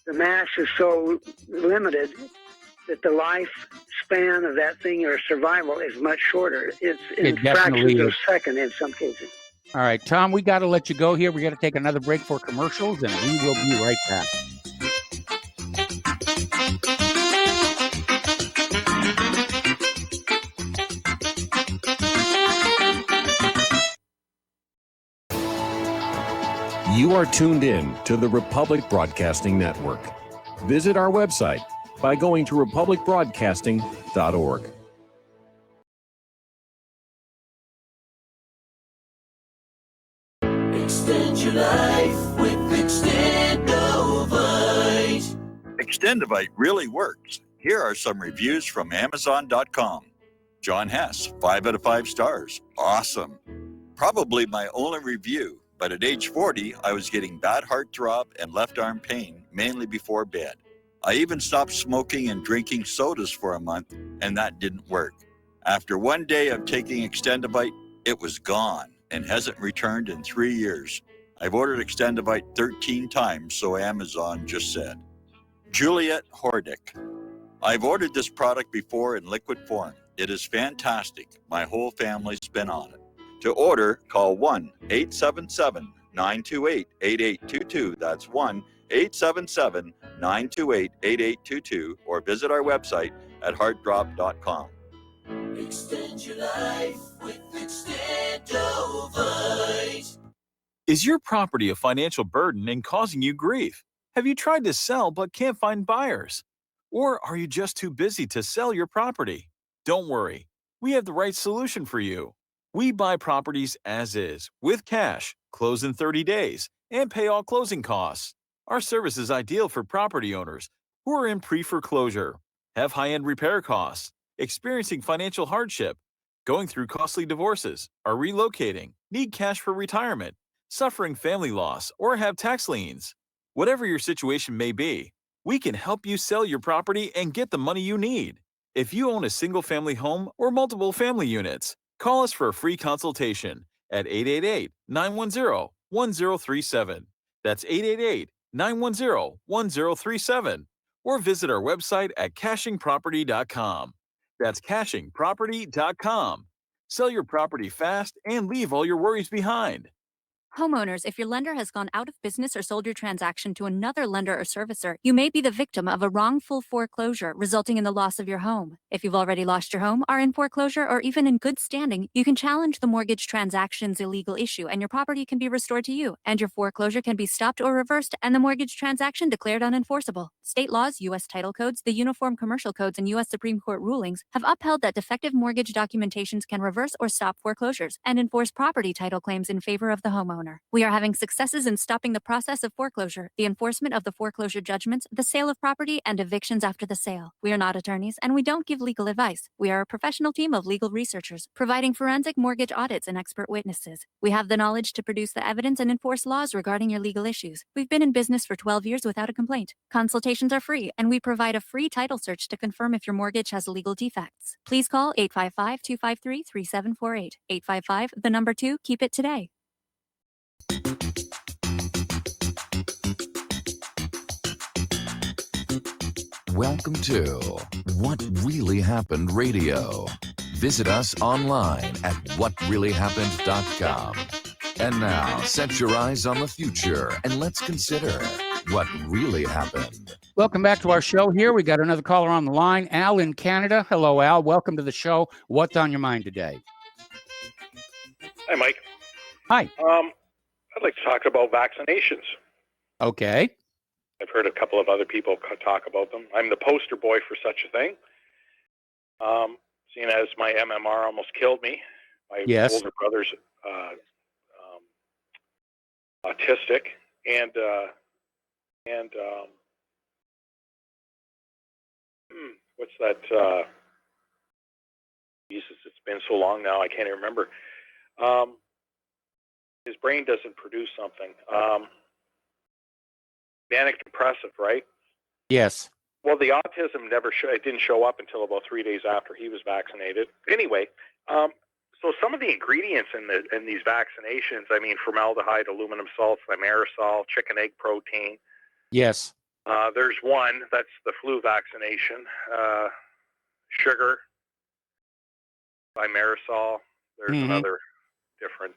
the mass is so limited that the lifespan of that thing or survival is much shorter. It's in fractions of a second in some cases. All right, Tom, we got to let you go here. We got to take another break for commercials, and we will be right back. You are tuned in to the Republic Broadcasting Network. Visit our website by going to republicbroadcasting.org. Extend your life with Extendovite. Extendovite really works. Here are some reviews from Amazon.com. John Hess, 5 out of 5 stars. Awesome. Probably my only review, but at age 40, I was getting bad heartthrob and left arm pain, mainly before bed. I even stopped smoking and drinking sodas for a month, and that didn't work. After 1 day of taking Extendovite, it was gone and hasn't returned in 3 years. I've ordered Extendovite 13 times, so Amazon just said. Juliet Hordick. I've ordered this product before in liquid form. It is fantastic. My whole family's been on it. To order, call 1-877-928-8822. That's 1-877-928-8822, or visit our website at heartdrop.com. Extend your life with Extendovite. Is your property a financial burden and causing you grief? Have you tried to sell but can't find buyers? Or are you just too busy to sell your property? Don't worry, we have the right solution for you. We buy properties as is, with cash, close in 30 days, and pay all closing costs. Our service is ideal for property owners who are in pre-foreclosure, have high-end repair costs, experiencing financial hardship, going through costly divorces, are relocating, need cash for retirement, suffering family loss, or have tax liens. Whatever your situation may be, we can help you sell your property and get the money you need. If you own a single-family home or multiple family units, call us for a free consultation at 888-910-1037. That's 888-910-1037. Or visit our website at cachingproperty.com. That's cachingproperty.com. Sell your property fast and leave all your worries behind. Homeowners, if your lender has gone out of business or sold your transaction to another lender or servicer, you may be the victim of a wrongful foreclosure, resulting in the loss of your home. If you've already lost your home, are in foreclosure, or even in good standing, you can challenge the mortgage transaction's illegal issue, and your property can be restored to you, and your foreclosure can be stopped or reversed, and the mortgage transaction declared unenforceable. State laws, U.S. title codes, the Uniform Commercial Codes, and U.S. Supreme Court rulings have upheld that defective mortgage documentations can reverse or stop foreclosures and enforce property title claims in favor of the homeowner. We are having successes in stopping the process of foreclosure, the enforcement of the foreclosure judgments, the sale of property, and evictions after the sale. We are not attorneys, and we don't give legal advice. We are a professional team of legal researchers, providing forensic mortgage audits and expert witnesses. We have the knowledge to produce the evidence and enforce laws regarding your legal issues. We've been in business for 12 years without a complaint. Consultations are free, and we provide a free title search to confirm if your mortgage has legal defects. Please call 855-253-3748. 855, the number 2, keep it today. Welcome to What Really Happened Radio. Visit us online at whatreallyhappened.com. And now, set your eyes on the future and let's consider what really happened. Welcome back to our show here. We got another caller on the line, Al in Canada. Hello, Al. Welcome to the show. What's on your mind today? Hi, Mike. Hi. I'd like to talk about vaccinations. Okay. I've heard a couple of other people talk about them. I'm the poster boy for such a thing. Seeing as my MMR almost killed me, my Yes. older brother's autistic, and what's that? Jesus, it's been so long now, I can't even remember. His brain doesn't produce something. Manic depressive, right? Yes. Well, the autism it didn't show up until about 3 days after he was vaccinated. Anyway, so some of the ingredients in these vaccinations, I mean, formaldehyde, aluminum salt, thimerosal, chicken egg protein. Yes. There's one, that's the flu vaccination. Sugar, thimerosal. There's another different.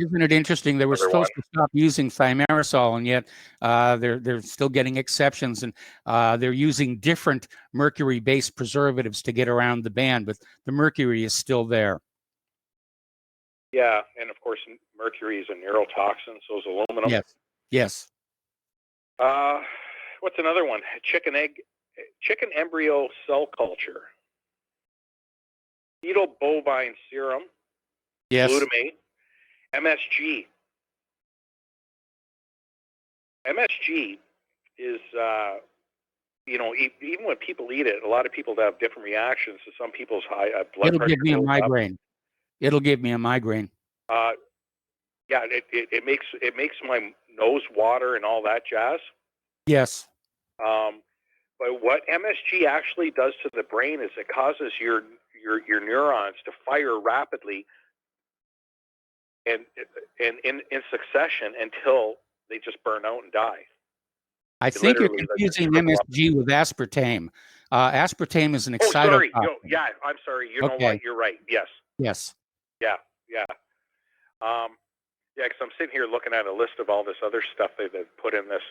Isn't it interesting? They were supposed to stop using thimerosal, and yet they're still getting exceptions, and they're using different mercury-based preservatives to get around the ban, but the mercury is still there. Yeah, and of course, mercury is a neurotoxin, so is aluminum. Yes. Yes. What's another one? Chicken embryo cell culture. Fetal bovine serum. Yes. Glutamate. MSG. MSG is, even when people eat it, a lot of people have different reactions to some people's high blood It'll pressure. give me a goes up. migraine. It'll give me a migraine. Yeah, it makes my nose water and all that jazz. Yes. But what MSG actually does to the brain is it causes your neurons to fire rapidly and in succession until they just burn out and die. I think you're confusing MSG with aspartame. Aspartame is an excitotoxin. Sorry. Yeah, I'm sorry. You know what? You're right. Yes. Yes. Yeah. Because I'm sitting here looking at a list of all this other stuff they've put in this.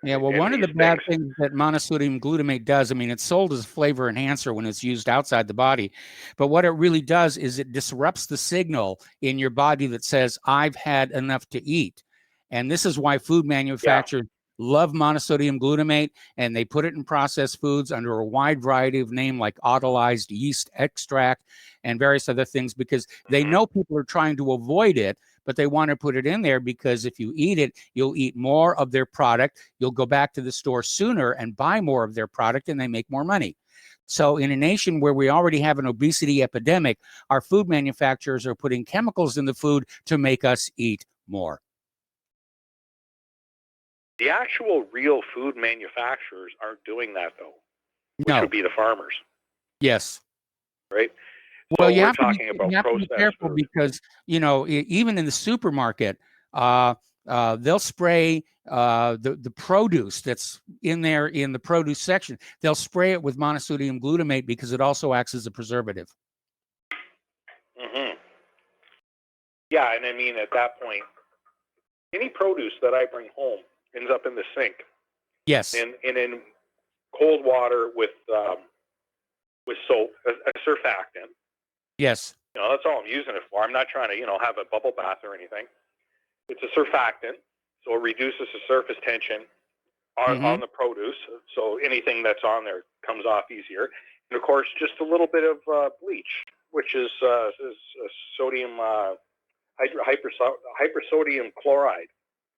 Yeah, well, one of the bad things that monosodium glutamate does, I mean, it's sold as a flavor enhancer when it's used outside the body, but what it really does is it disrupts the signal in your body that says, I've had enough to eat. And this is why food manufacturers love monosodium glutamate, and they put it in processed foods under a wide variety of names like autolyzed yeast extract and various other things, because they know people are trying to avoid it, but they want to put it in there because if you eat it, you'll eat more of their product. You'll go back to the store sooner and buy more of their product, and they make more money. So in a nation where we already have an obesity epidemic, our food manufacturers are putting chemicals in the food to make us eat more. The actual real food manufacturers aren't doing that, though. Which would be the farmers. Yes. Right? Well, so you we're have talking to about be careful because, even in the supermarket, they'll spray the produce that's in there in the produce section. They'll spray it with monosodium glutamate because it also acts as a preservative. Yeah, and I mean, at that point, any produce that I bring home ends up in the sink. Yes. And in cold water with soap, a surfactant. Yes. That's all I'm using it for. I'm not trying to, have a bubble bath or anything. It's a surfactant, so it reduces the surface tension on the produce, so anything that's on there comes off easier. And of course, just a little bit of bleach, which is sodium hypersodium chloride.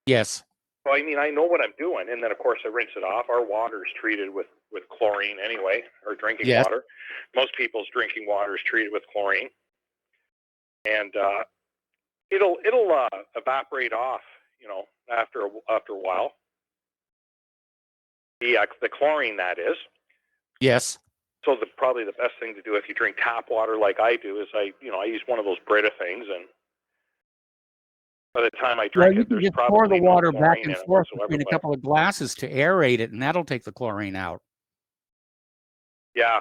Yes. So I mean, I know what I'm doing, and then of course I rinse it off. Our water is treated with chlorine anyway, or drinking water. Most people's drinking water is treated with chlorine, and it'll evaporate off, after a while. The chlorine, that is. Yes. So probably the best thing to do if you drink tap water like I do is I use one of those Brita things, and by the time I drink it, there's just probably pour the water no back chlorine and in it forth whatsoever, between a but- couple of glasses to aerate it, and that'll take the chlorine out. Yeah,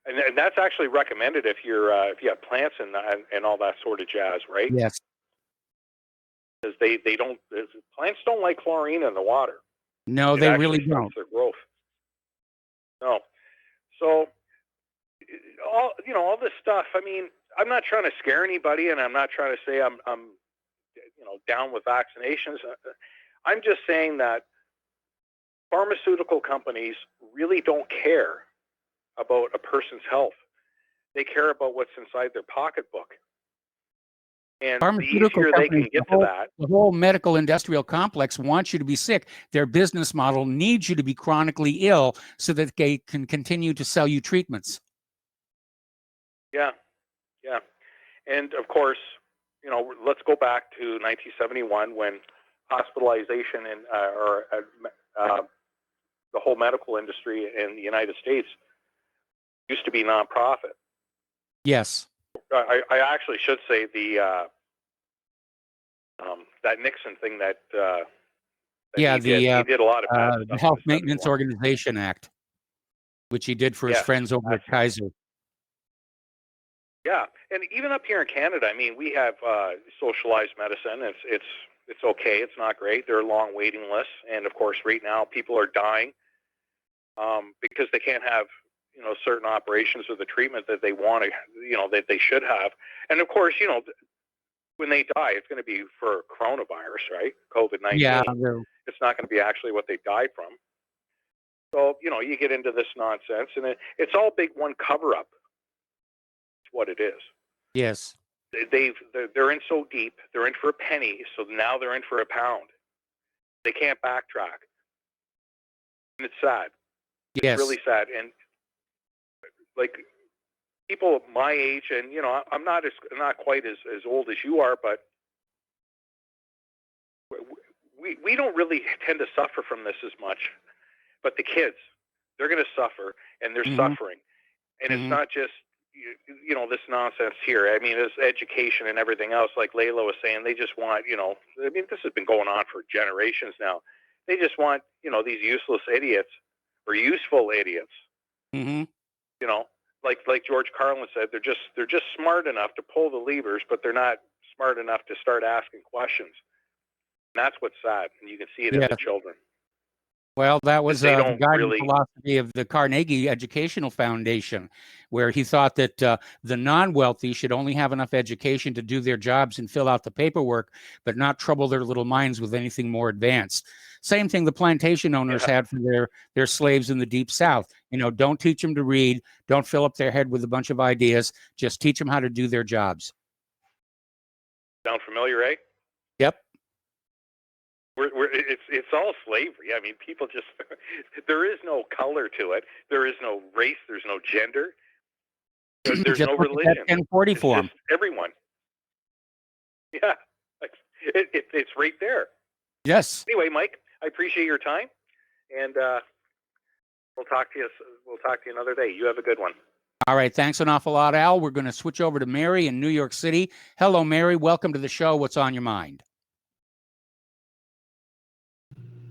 and that's actually recommended if you have plants and all that sort of jazz, right? Yes. Because plants don't like chlorine in the water. No, It they actually really stunts don't. their growth. No, so all this stuff. I mean, I'm not trying to scare anybody, and I'm not trying to say I'm down with vaccinations. I'm just saying that pharmaceutical companies really don't care about a person's health. They care about what's inside their pocketbook. And the Pharmaceutical easier they companies, can get to that, the whole medical industrial complex wants you to be sick. Their business model needs you to be chronically ill so that they can continue to sell you treatments. yeah. And of course, let's go back to 1971 when hospitalization and the whole medical industry in the United States used to be nonprofit. Yes. I actually should say that Nixon thing that he did a lot of bad the stuff Health in Maintenance 71. Organization Act, which he did for his Yes, friends over at Kaiser. Yeah, and even up here in Canada, I mean, we have socialized medicine. It's okay. It's not great. There are long waiting lists, and of course, right now people are dying because they can't have certain operations or the treatment that they want to, that they should have. And of course, when they die, it's going to be for coronavirus, right? COVID-19. Yeah, It's not going to be actually what they died from. So you get into this nonsense, and it's all big one cover-up. What it is. Yes. They're in so deep. They're in for a penny, so now they're in for a pound. They can't backtrack. And it's sad. Yes. It's really sad. And like people my age, and I'm not quite as old as you are, but we don't really tend to suffer from this as much. But the kids, they're going to suffer, and they're suffering. And it's not just this nonsense here. I mean, it's education and everything else. Like Layla was saying, they just want, I mean, this has been going on for generations now. They just want, these useless idiots or useful idiots. Like George Carlin said, they're just smart enough to pull the levers, but they're not smart enough to start asking questions. And that's what's sad, and you can see it in the children. Well, that was the guiding really philosophy of the Carnegie Educational Foundation, where he thought that the non-wealthy should only have enough education to do their jobs and fill out the paperwork, but not trouble their little minds with anything more advanced. Same thing the plantation owners had for their slaves in the Deep South. Don't teach them to read. Don't fill up their head with a bunch of ideas. Just teach them how to do their jobs. Sound familiar, eh? Yep. It's all slavery. I mean, people just there is no color to it. There is no race. There's no gender. There's no religion. 1040 form. Everyone. Yeah, it's right there. Yes. Anyway, Mike, I appreciate your time, and we'll talk to you. We'll talk to you another day. You have a good one. All right. Thanks an awful lot, Al. We're going to switch over to Mary in New York City. Hello, Mary. Welcome to the show. What's on your mind?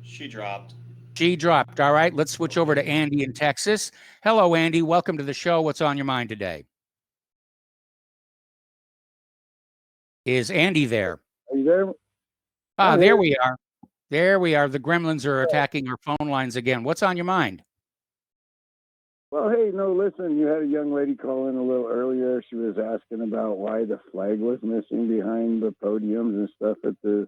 She dropped. She dropped. All right. Let's switch over to Andy in Texas. Hello, Andy. Welcome to the show. What's on your mind today? Is Andy there? Are you there? There we are. There we are. The gremlins are attacking our phone lines again. What's on your mind? Well, hey, no, listen, you had a young lady call in a little earlier. She was asking about why the flag was missing behind the podiums and stuff at this,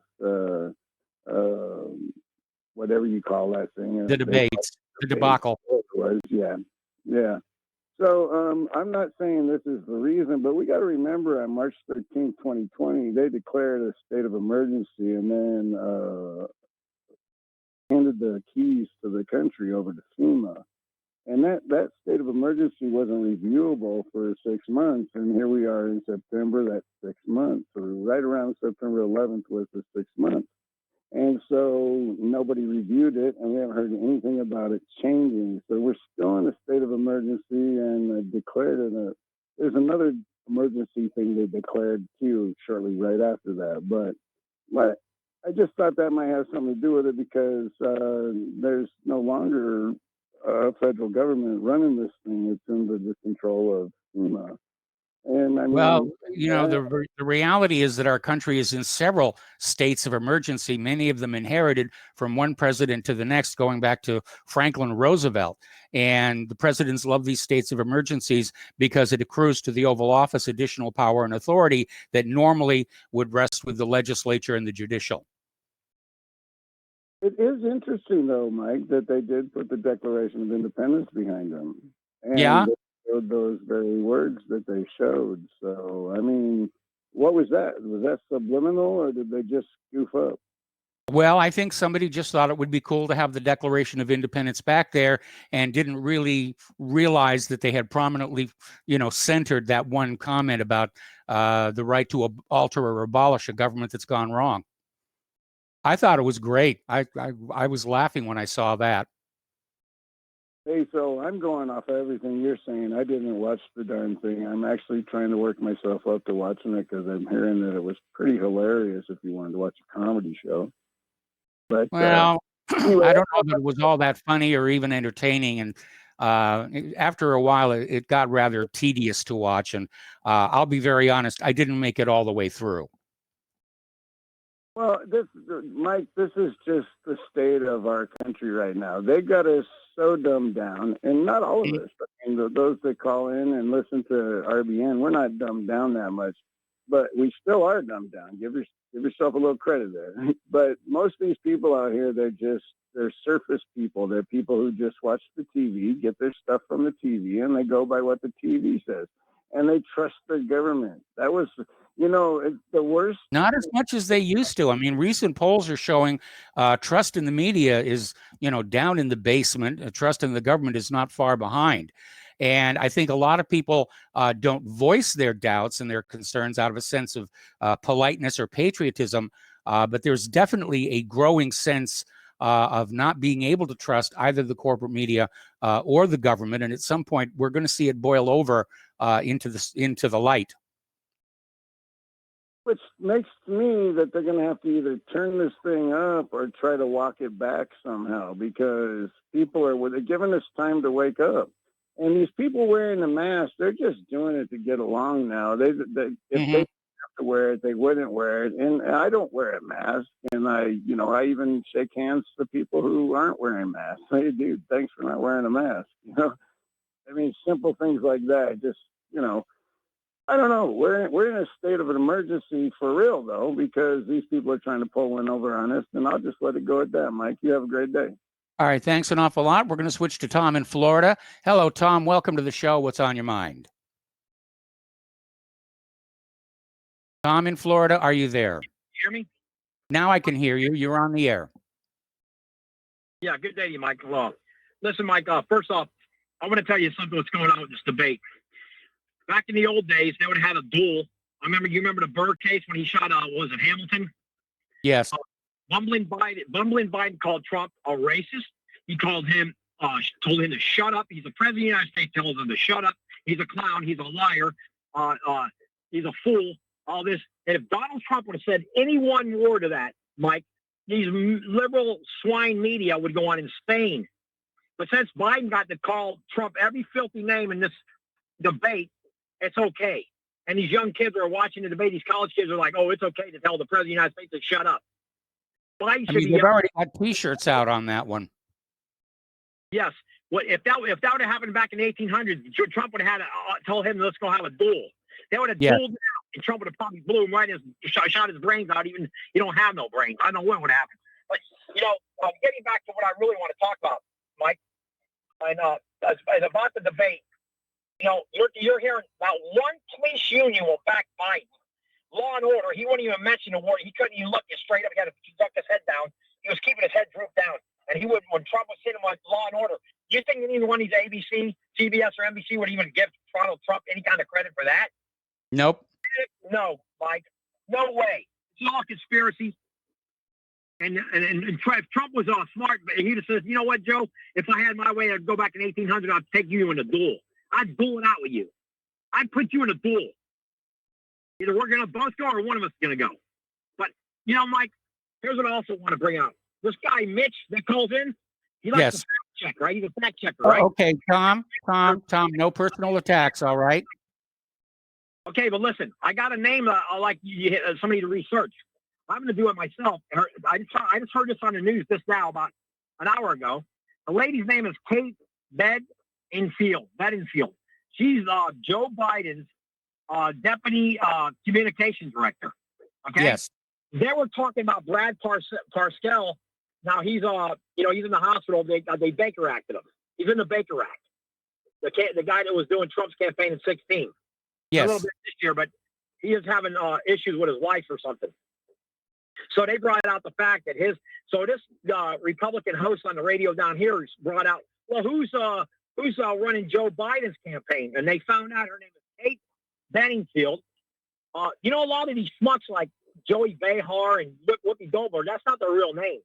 whatever you call that thing. The debates, the debacle. It was, yeah. So I'm not saying this is the reason, but we got to remember on March 13th, 2020, they declared a state of emergency and then handed the keys to the country over to FEMA. And that state of emergency wasn't reviewable for 6 months. And here we are in September, that's 6 months. So right around September 11th was the 6 months. And so nobody reviewed it, and we haven't heard anything about it changing. So we're still in a state of emergency and declared it. There's another emergency thing they declared too shortly right after that. But I just thought that might have something to do with it because there's no longer federal government running this thing. It's under the control of FEMA. And I mean, well, the reality is that our country is in several states of emergency, many of them inherited from one president to the next, going back to Franklin Roosevelt. And the presidents love these states of emergencies because it accrues to the Oval Office additional power and authority that normally would rest with the legislature and the judicial. It is interesting, though, Mike, that they did put the Declaration of Independence behind them. And Yeah. they showed those very words that they showed. So, I mean, what was that? Was that subliminal, or did they just goof up? Well, I think somebody just thought it would be cool to have the Declaration of Independence back there and didn't really realize that they had prominently, centered that one comment about the right to alter or abolish a government that's gone wrong. I thought it was great. I was laughing when I saw that. Hey, so I'm going off everything you're saying. I didn't watch the darn thing. I'm actually trying to work myself up to watching it because I'm hearing that it was pretty hilarious if you wanted to watch a comedy show. But Well, anyway, I don't know that it was all that funny or even entertaining. And after a while, it got rather tedious to watch. And I'll be very honest, I didn't make it all the way through. well, Mike, this is just the state of our country right now. They got us so dumbed down, and not all of us. I mean, those that call in and listen to RBN, we're not dumbed down that much, but we still are dumbed down. Give yourself a little credit there. But most of these people out here, they're surface people. They're people who just watch the TV, get their stuff from the TV, and they go by what the TV says. And they trust their government. That was, it's the worst. Not as much as they used to. I mean, recent polls are showing trust in the media is, down in the basement. Trust in the government is not far behind. And I think a lot of people don't voice their doubts and their concerns out of a sense of politeness or patriotism. But there's definitely a growing sense of not being able to trust either the corporate media or the government. And at some point, we're going to see it boil over into the light. Which makes to me that they're going to have to either turn this thing up or try to walk it back somehow, because people they're giving us time to wake up. And these people wearing the mask, they're just doing it to get along now. If they have to wear it, they wouldn't wear it. And I don't wear a mask. And I even shake hands to people who aren't wearing masks. Hey, dude, thanks for not wearing a mask. I mean, simple things like that. Just, I don't know. We're in a state of an emergency for real, though, because these people are trying to pull one over on us. And I'll just let it go at that, Mike. You have a great day. All right. Thanks an awful lot. We're going to switch to Tom in Florida. Hello, Tom. Welcome to the show. What's on your mind? Tom in Florida, are you there? Hear me? Now I can hear you. You're on the air. Yeah, good day to you, Mike. Well, listen, Mike, first off, I want to tell you something that's going on with this debate. Back in the old days, they would have had a duel. You remember the Burr case when he shot, was it Hamilton? Yes. Bumbling Biden called Trump a racist. He called him, told him to shut up. He's the president of the United States, tells him to shut up. He's a clown. He's a liar. He's a fool. All this. And if Donald Trump would have said any one word of that, Mike, these liberal swine media would go on in Spain. But since Biden got to call Trump every filthy name in this debate, it's okay. And these young kids are watching the debate. These college kids are like, oh, it's okay to tell the president of the United States to shut up. They've already got T-shirts out on that one. Yes. Well, if that would have happened back in the 1800s, Trump would have had to tell him, let's go have a duel. They would have dueled him out, and Trump would have probably blew him right in shot his brains out. Even you don't have no brains. I don't know what would happen. But getting back to what I really want to talk about, Mike, and is about the debate. You're hearing about one police union will back Biden. Law and order, he wouldn't even mention the word. He couldn't even look you straight up. He had to duck his head down. He was keeping his head drooped down. And he would, when Trump was sitting on law and order, do you think either one of these ABC, CBS, or NBC would even give Donald Trump any kind of credit for that? Nope. No, Mike. No way. It's all conspiracy. And if Trump was smart, he'd have said, you know what, Joe? If I had my way, I'd go back in 1800, I'd take you in a duel. I'd duel it out with you. I'd put you in a duel. Either we're going to both go or one of us is going to go. But, Mike, here's what I also want to bring out. This guy, Mitch, that calls in, he likes to fact check, right? He's a fact checker, right? Okay, Tom, no personal attacks, all right? Okay, but listen, I got a name I like somebody to research. I'm going to do it myself. I just heard this on the news just now, about an hour ago. The lady's name is Kate Bedingfield. She's Joe Biden's deputy communications director. Okay. Yes. They were talking about Brad Parscale Now he's he's in the hospital. They Baker acted him. He's in the Baker Act. The guy that was doing Trump's campaign in 2016. Yes. A little bit this year, but he is having issues with his wife or something. So they brought out the fact that this Republican host on the radio down here brought out, well, who's running Joe Biden's campaign? And they found out her name is Kate Bedingfield. A lot of these schmucks like Joey Behar and Whoopi Goldberg, that's not their real names.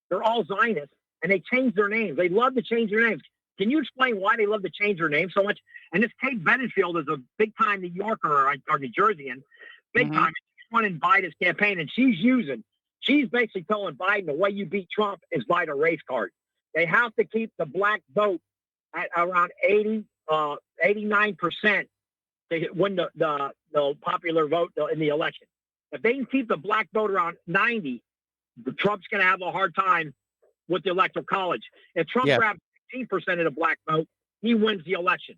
They're all Zionists, and they changed their names. They love to change their names. Can you explain why they love to change their names so much? And this Kate Bedingfield is a big-time New Yorker or New Jerseyan, big-time. She's running Biden's campaign, and she's basically telling Biden the way you beat Trump is by the race card. They have to keep the black vote at around 89% to win the popular vote in the election. If they can keep the black vote around 90, Trump's going to have a hard time with the Electoral College. If Trump grabs 15% of the black vote, he wins the election.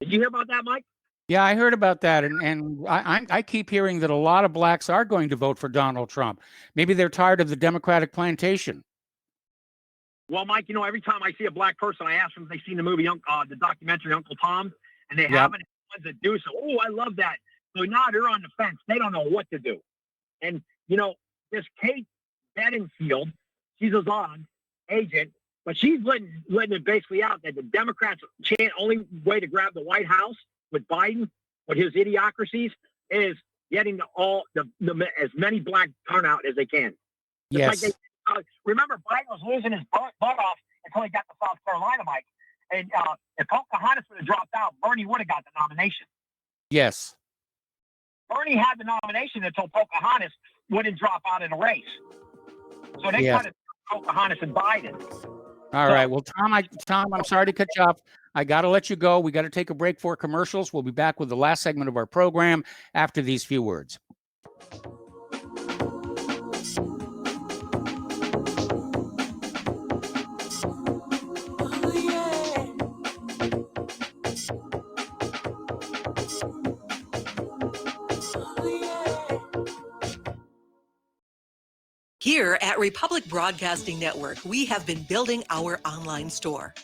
Did you hear about that, Mike? Yeah, I heard about that, and I keep hearing that a lot of blacks are going to vote for Donald Trump. Maybe they're tired of the Democratic plantation. Well, Mike, every time I see a black person, I ask them if they've seen the movie, the documentary Uncle Tom, and they haven't. Ones that do so. Oh, I love that. So now they're on the fence. They don't know what to do. And this Kate Bedingfield, she's a Zon agent, but she's letting it basically out that the Democrats' only way to grab the White House with Biden, with his idiocracies, is getting as many black turnout as they can. Yes. Like remember, Biden was losing his butt off until he got to South Carolina, Mike. And if Pocahontas would have dropped out, Bernie would have got the nomination. Yes. Bernie had the nomination until Pocahontas wouldn't drop out of the race. So they cut it Pocahontas and Biden. All right. Well, Tom, I'm sorry to cut you off. I got to let you go. We got to take a break for commercials. We'll be back with the last segment of our program after these few words. Here at Republic Broadcasting Network, we have been building our online store.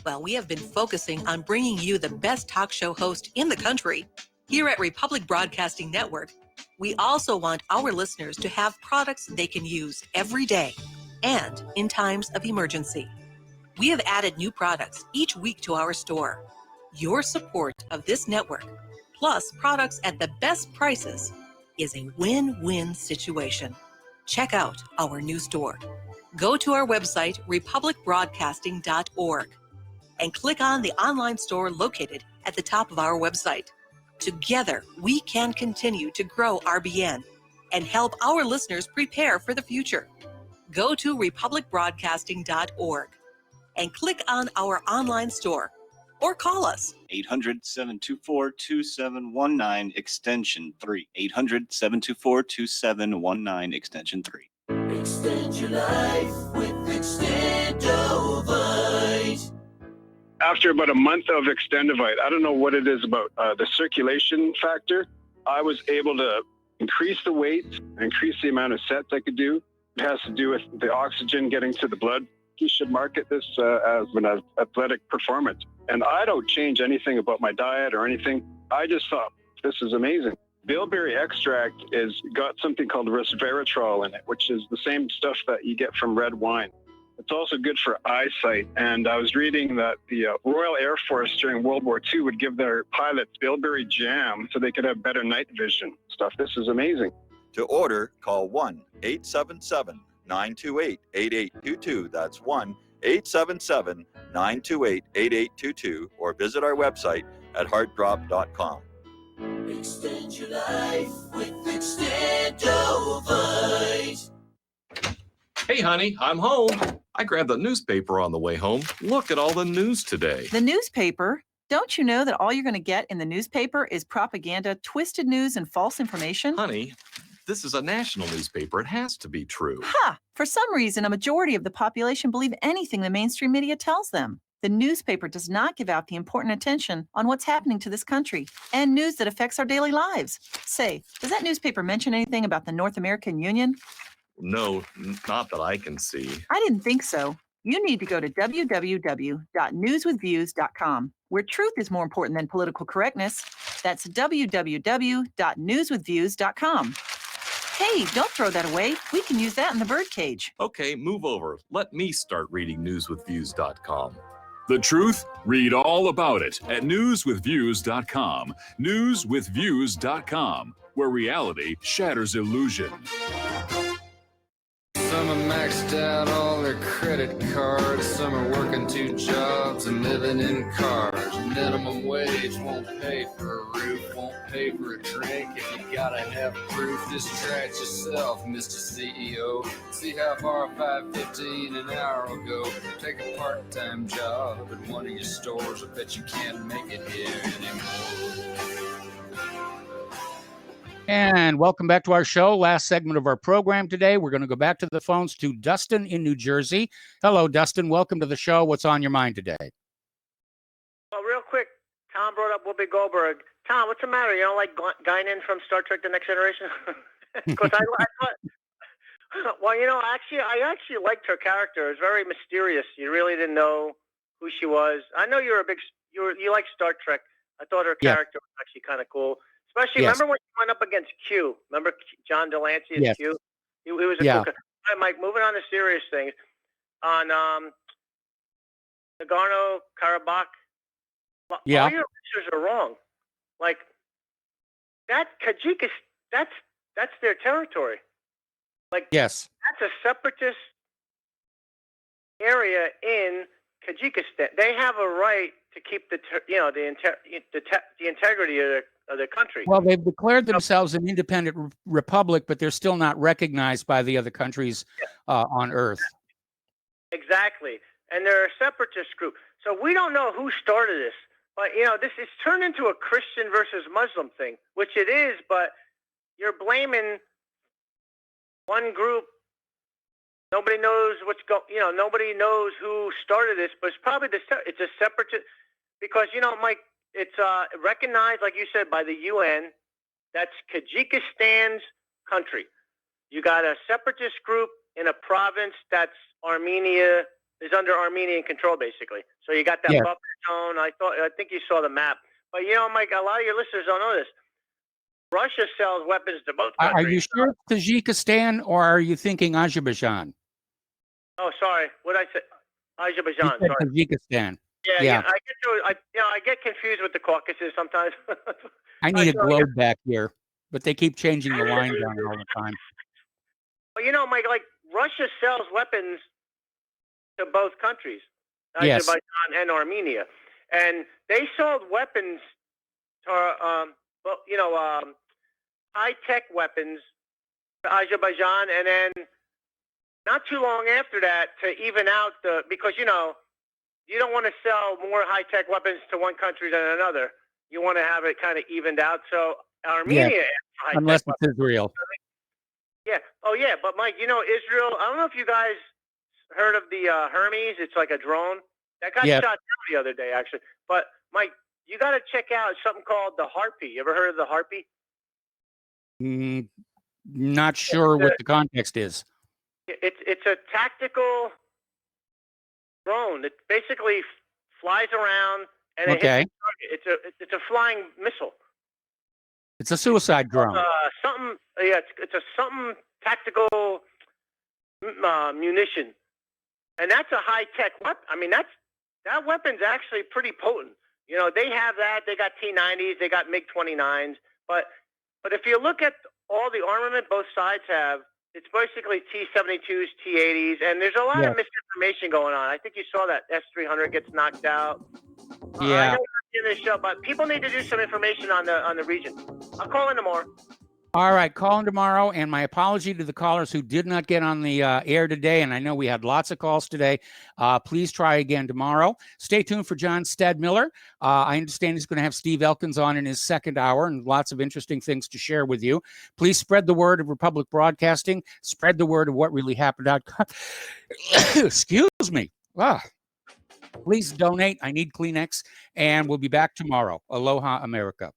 Well, we have been focusing on bringing you the best talk show host in the country. Here at Republic Broadcasting Network, we also want our listeners to have products they can use every day and in times of emergency. We have added new products each week to our store. Your support of this network, plus products at the best prices, is a win-win situation. Check out our new store. Go to our website, republicbroadcasting.org, and click on the online store located at the top of our website. Together, we can continue to grow RBN and help our listeners prepare for the future. Go to republicbroadcasting.org and click on our online store or call us. 800-724-2719, extension 3. 800-724-2719, extension 3. Extend your life with Extendovite. After about a month of Extendovite, I don't know what it is about the circulation factor. I was able to increase the weight, increase the amount of sets I could do. It has to do with the oxygen getting to the blood. You should market this as an athletic performance. And I don't change anything about my diet or anything. I just thought, this is amazing. Bilberry extract is got something called resveratrol in it, which is the same stuff that you get from red wine. It's also good for eyesight. And I was reading that the Royal Air Force during World War II would give their pilots bilberry jam so they could have better night vision stuff. This is amazing. To order, call 1-877-928-8822. That's 1-877-928-8822, or visit our website at heartdrop.com. Extend your life with Extendovite. Hey, honey, I'm home. I grabbed the newspaper on the way home. Look at all the news today. The newspaper? Don't you know that all you're going to get in the newspaper is propaganda, twisted news, and false information? Honey, this is a national newspaper. It has to be true. Ha! For some reason, a majority of the population believe anything the mainstream media tells them. The newspaper does not give out the important attention on what's happening to this country and news that affects our daily lives. Say, does that newspaper mention anything about the North American Union? No, not that I can see. I didn't think so. You need to go to www.newswithviews.com, where truth is more important than political correctness. That's www.newswithviews.com. Hey, don't throw that away. We can use that in the birdcage. Okay, move over. Let me start reading newswithviews.com. The truth? Read all about it at newswithviews.com. Newswithviews.com, where reality shatters illusion. Some are maxed out all their credit cards. Some are working 2 jobs and living in cars. Minimum wage won't pay for a roof, won't pay for a drink. If you gotta have proof, distract yourself, Mr. CEO. See how far $5.15 an hour will go. Take a part-time job at one of your stores. I bet you can't make it here anymore. And welcome back to our show. Last segment of our program today. We're going to go back to the phones to Dustin in New Jersey. Hello, Dustin. Welcome to the show. What's on your mind today? Well, real quick, Tom brought up Whoopi Goldberg. Tom, what's the matter? You don't like Guinan from Star Trek: The Next Generation? Because I thought, well, you know, I actually liked her character. It was very mysterious. You really didn't know who she was. I know you like Star Trek. I thought her character was actually kind of cool. Especially, remember when he went up against Q? Remember John Delancey as Q? He was a cool guy. All right, Mike, moving on to serious things. On Nagorno-Karabakh, all your answers are wrong. Like, that Kyrgyzstan, that's their territory. Like, yes, that's a separatist area in Kyrgyzstan. They have a right to keep the integrity of their country. Well, they've declared themselves an independent republic, but they're still not recognized by the other countries on Earth. Exactly. And they're a separatist group. So we don't know who started this. But, you know, this is turned into a Christian versus Muslim thing, which it is, but you're blaming one group. Nobody knows nobody knows who started this, but it's probably it's a separatist, because, you know, Mike, it's recognized, like you said, by the UN. That's Kyrgyzstan's country. You got a separatist group in a province that's Armenia, is under Armenian control, basically. So you got that buffer zone. I think you saw the map. But, you know, Mike, a lot of your listeners don't know this. Russia sells weapons to both countries. Are you sure it's Tajikistan, or are you thinking Azerbaijan? Oh, sorry. What did I say? Azerbaijan. You said Sorry. Tajikistan. Yeah. I get confused with the Caucasus sometimes. I need a globe back here, but they keep changing the lines on it all the time. Well, you know, Mike, like, Russia sells weapons to both countries, Azerbaijan and Armenia, and they sold weapons to, high-tech weapons to Azerbaijan, and then not too long after that, to even out because, you know, you don't want to sell more high-tech weapons to one country than another. You want to have it kind of evened out. So Armenia, unless it's Israel. Yeah. Oh, yeah. But Mike, you know, Israel. I don't know if you guys heard of the Hermes. It's like a drone that got shot down the other day, actually. But Mike, you got to check out something called the Harpy. You ever heard of the Harpy? Not sure what the context is. It's a tactical drone that basically flies around and it hits the target. It's a flying missile. It's a suicide drone. It's a something tactical munition, and that's a high tech weapon. I mean, that weapon's actually pretty potent. You know, they have that. They got T-90s. They got MiG-29s. But if you look at all the armament both sides have, it's basically T-72s, T-80s, and there's a lot of misinformation going on. I think you saw that S-300 gets knocked out. I know you're doing this show, but people need to do some information on the region. I'll call in tomorrow. All right, call in tomorrow, and my apology to the callers who did not get on the air today, and I know we had lots of calls today. Please try again tomorrow. Stay tuned for John Stadmiller. I understand he's going to have Steve Elkins on in his second hour, and lots of interesting things to share with you. Please spread the word of Republic Broadcasting. Spread the word of whatreallyhappened.com. Excuse me. Please donate. I need Kleenex, and we'll be back tomorrow. Aloha, America.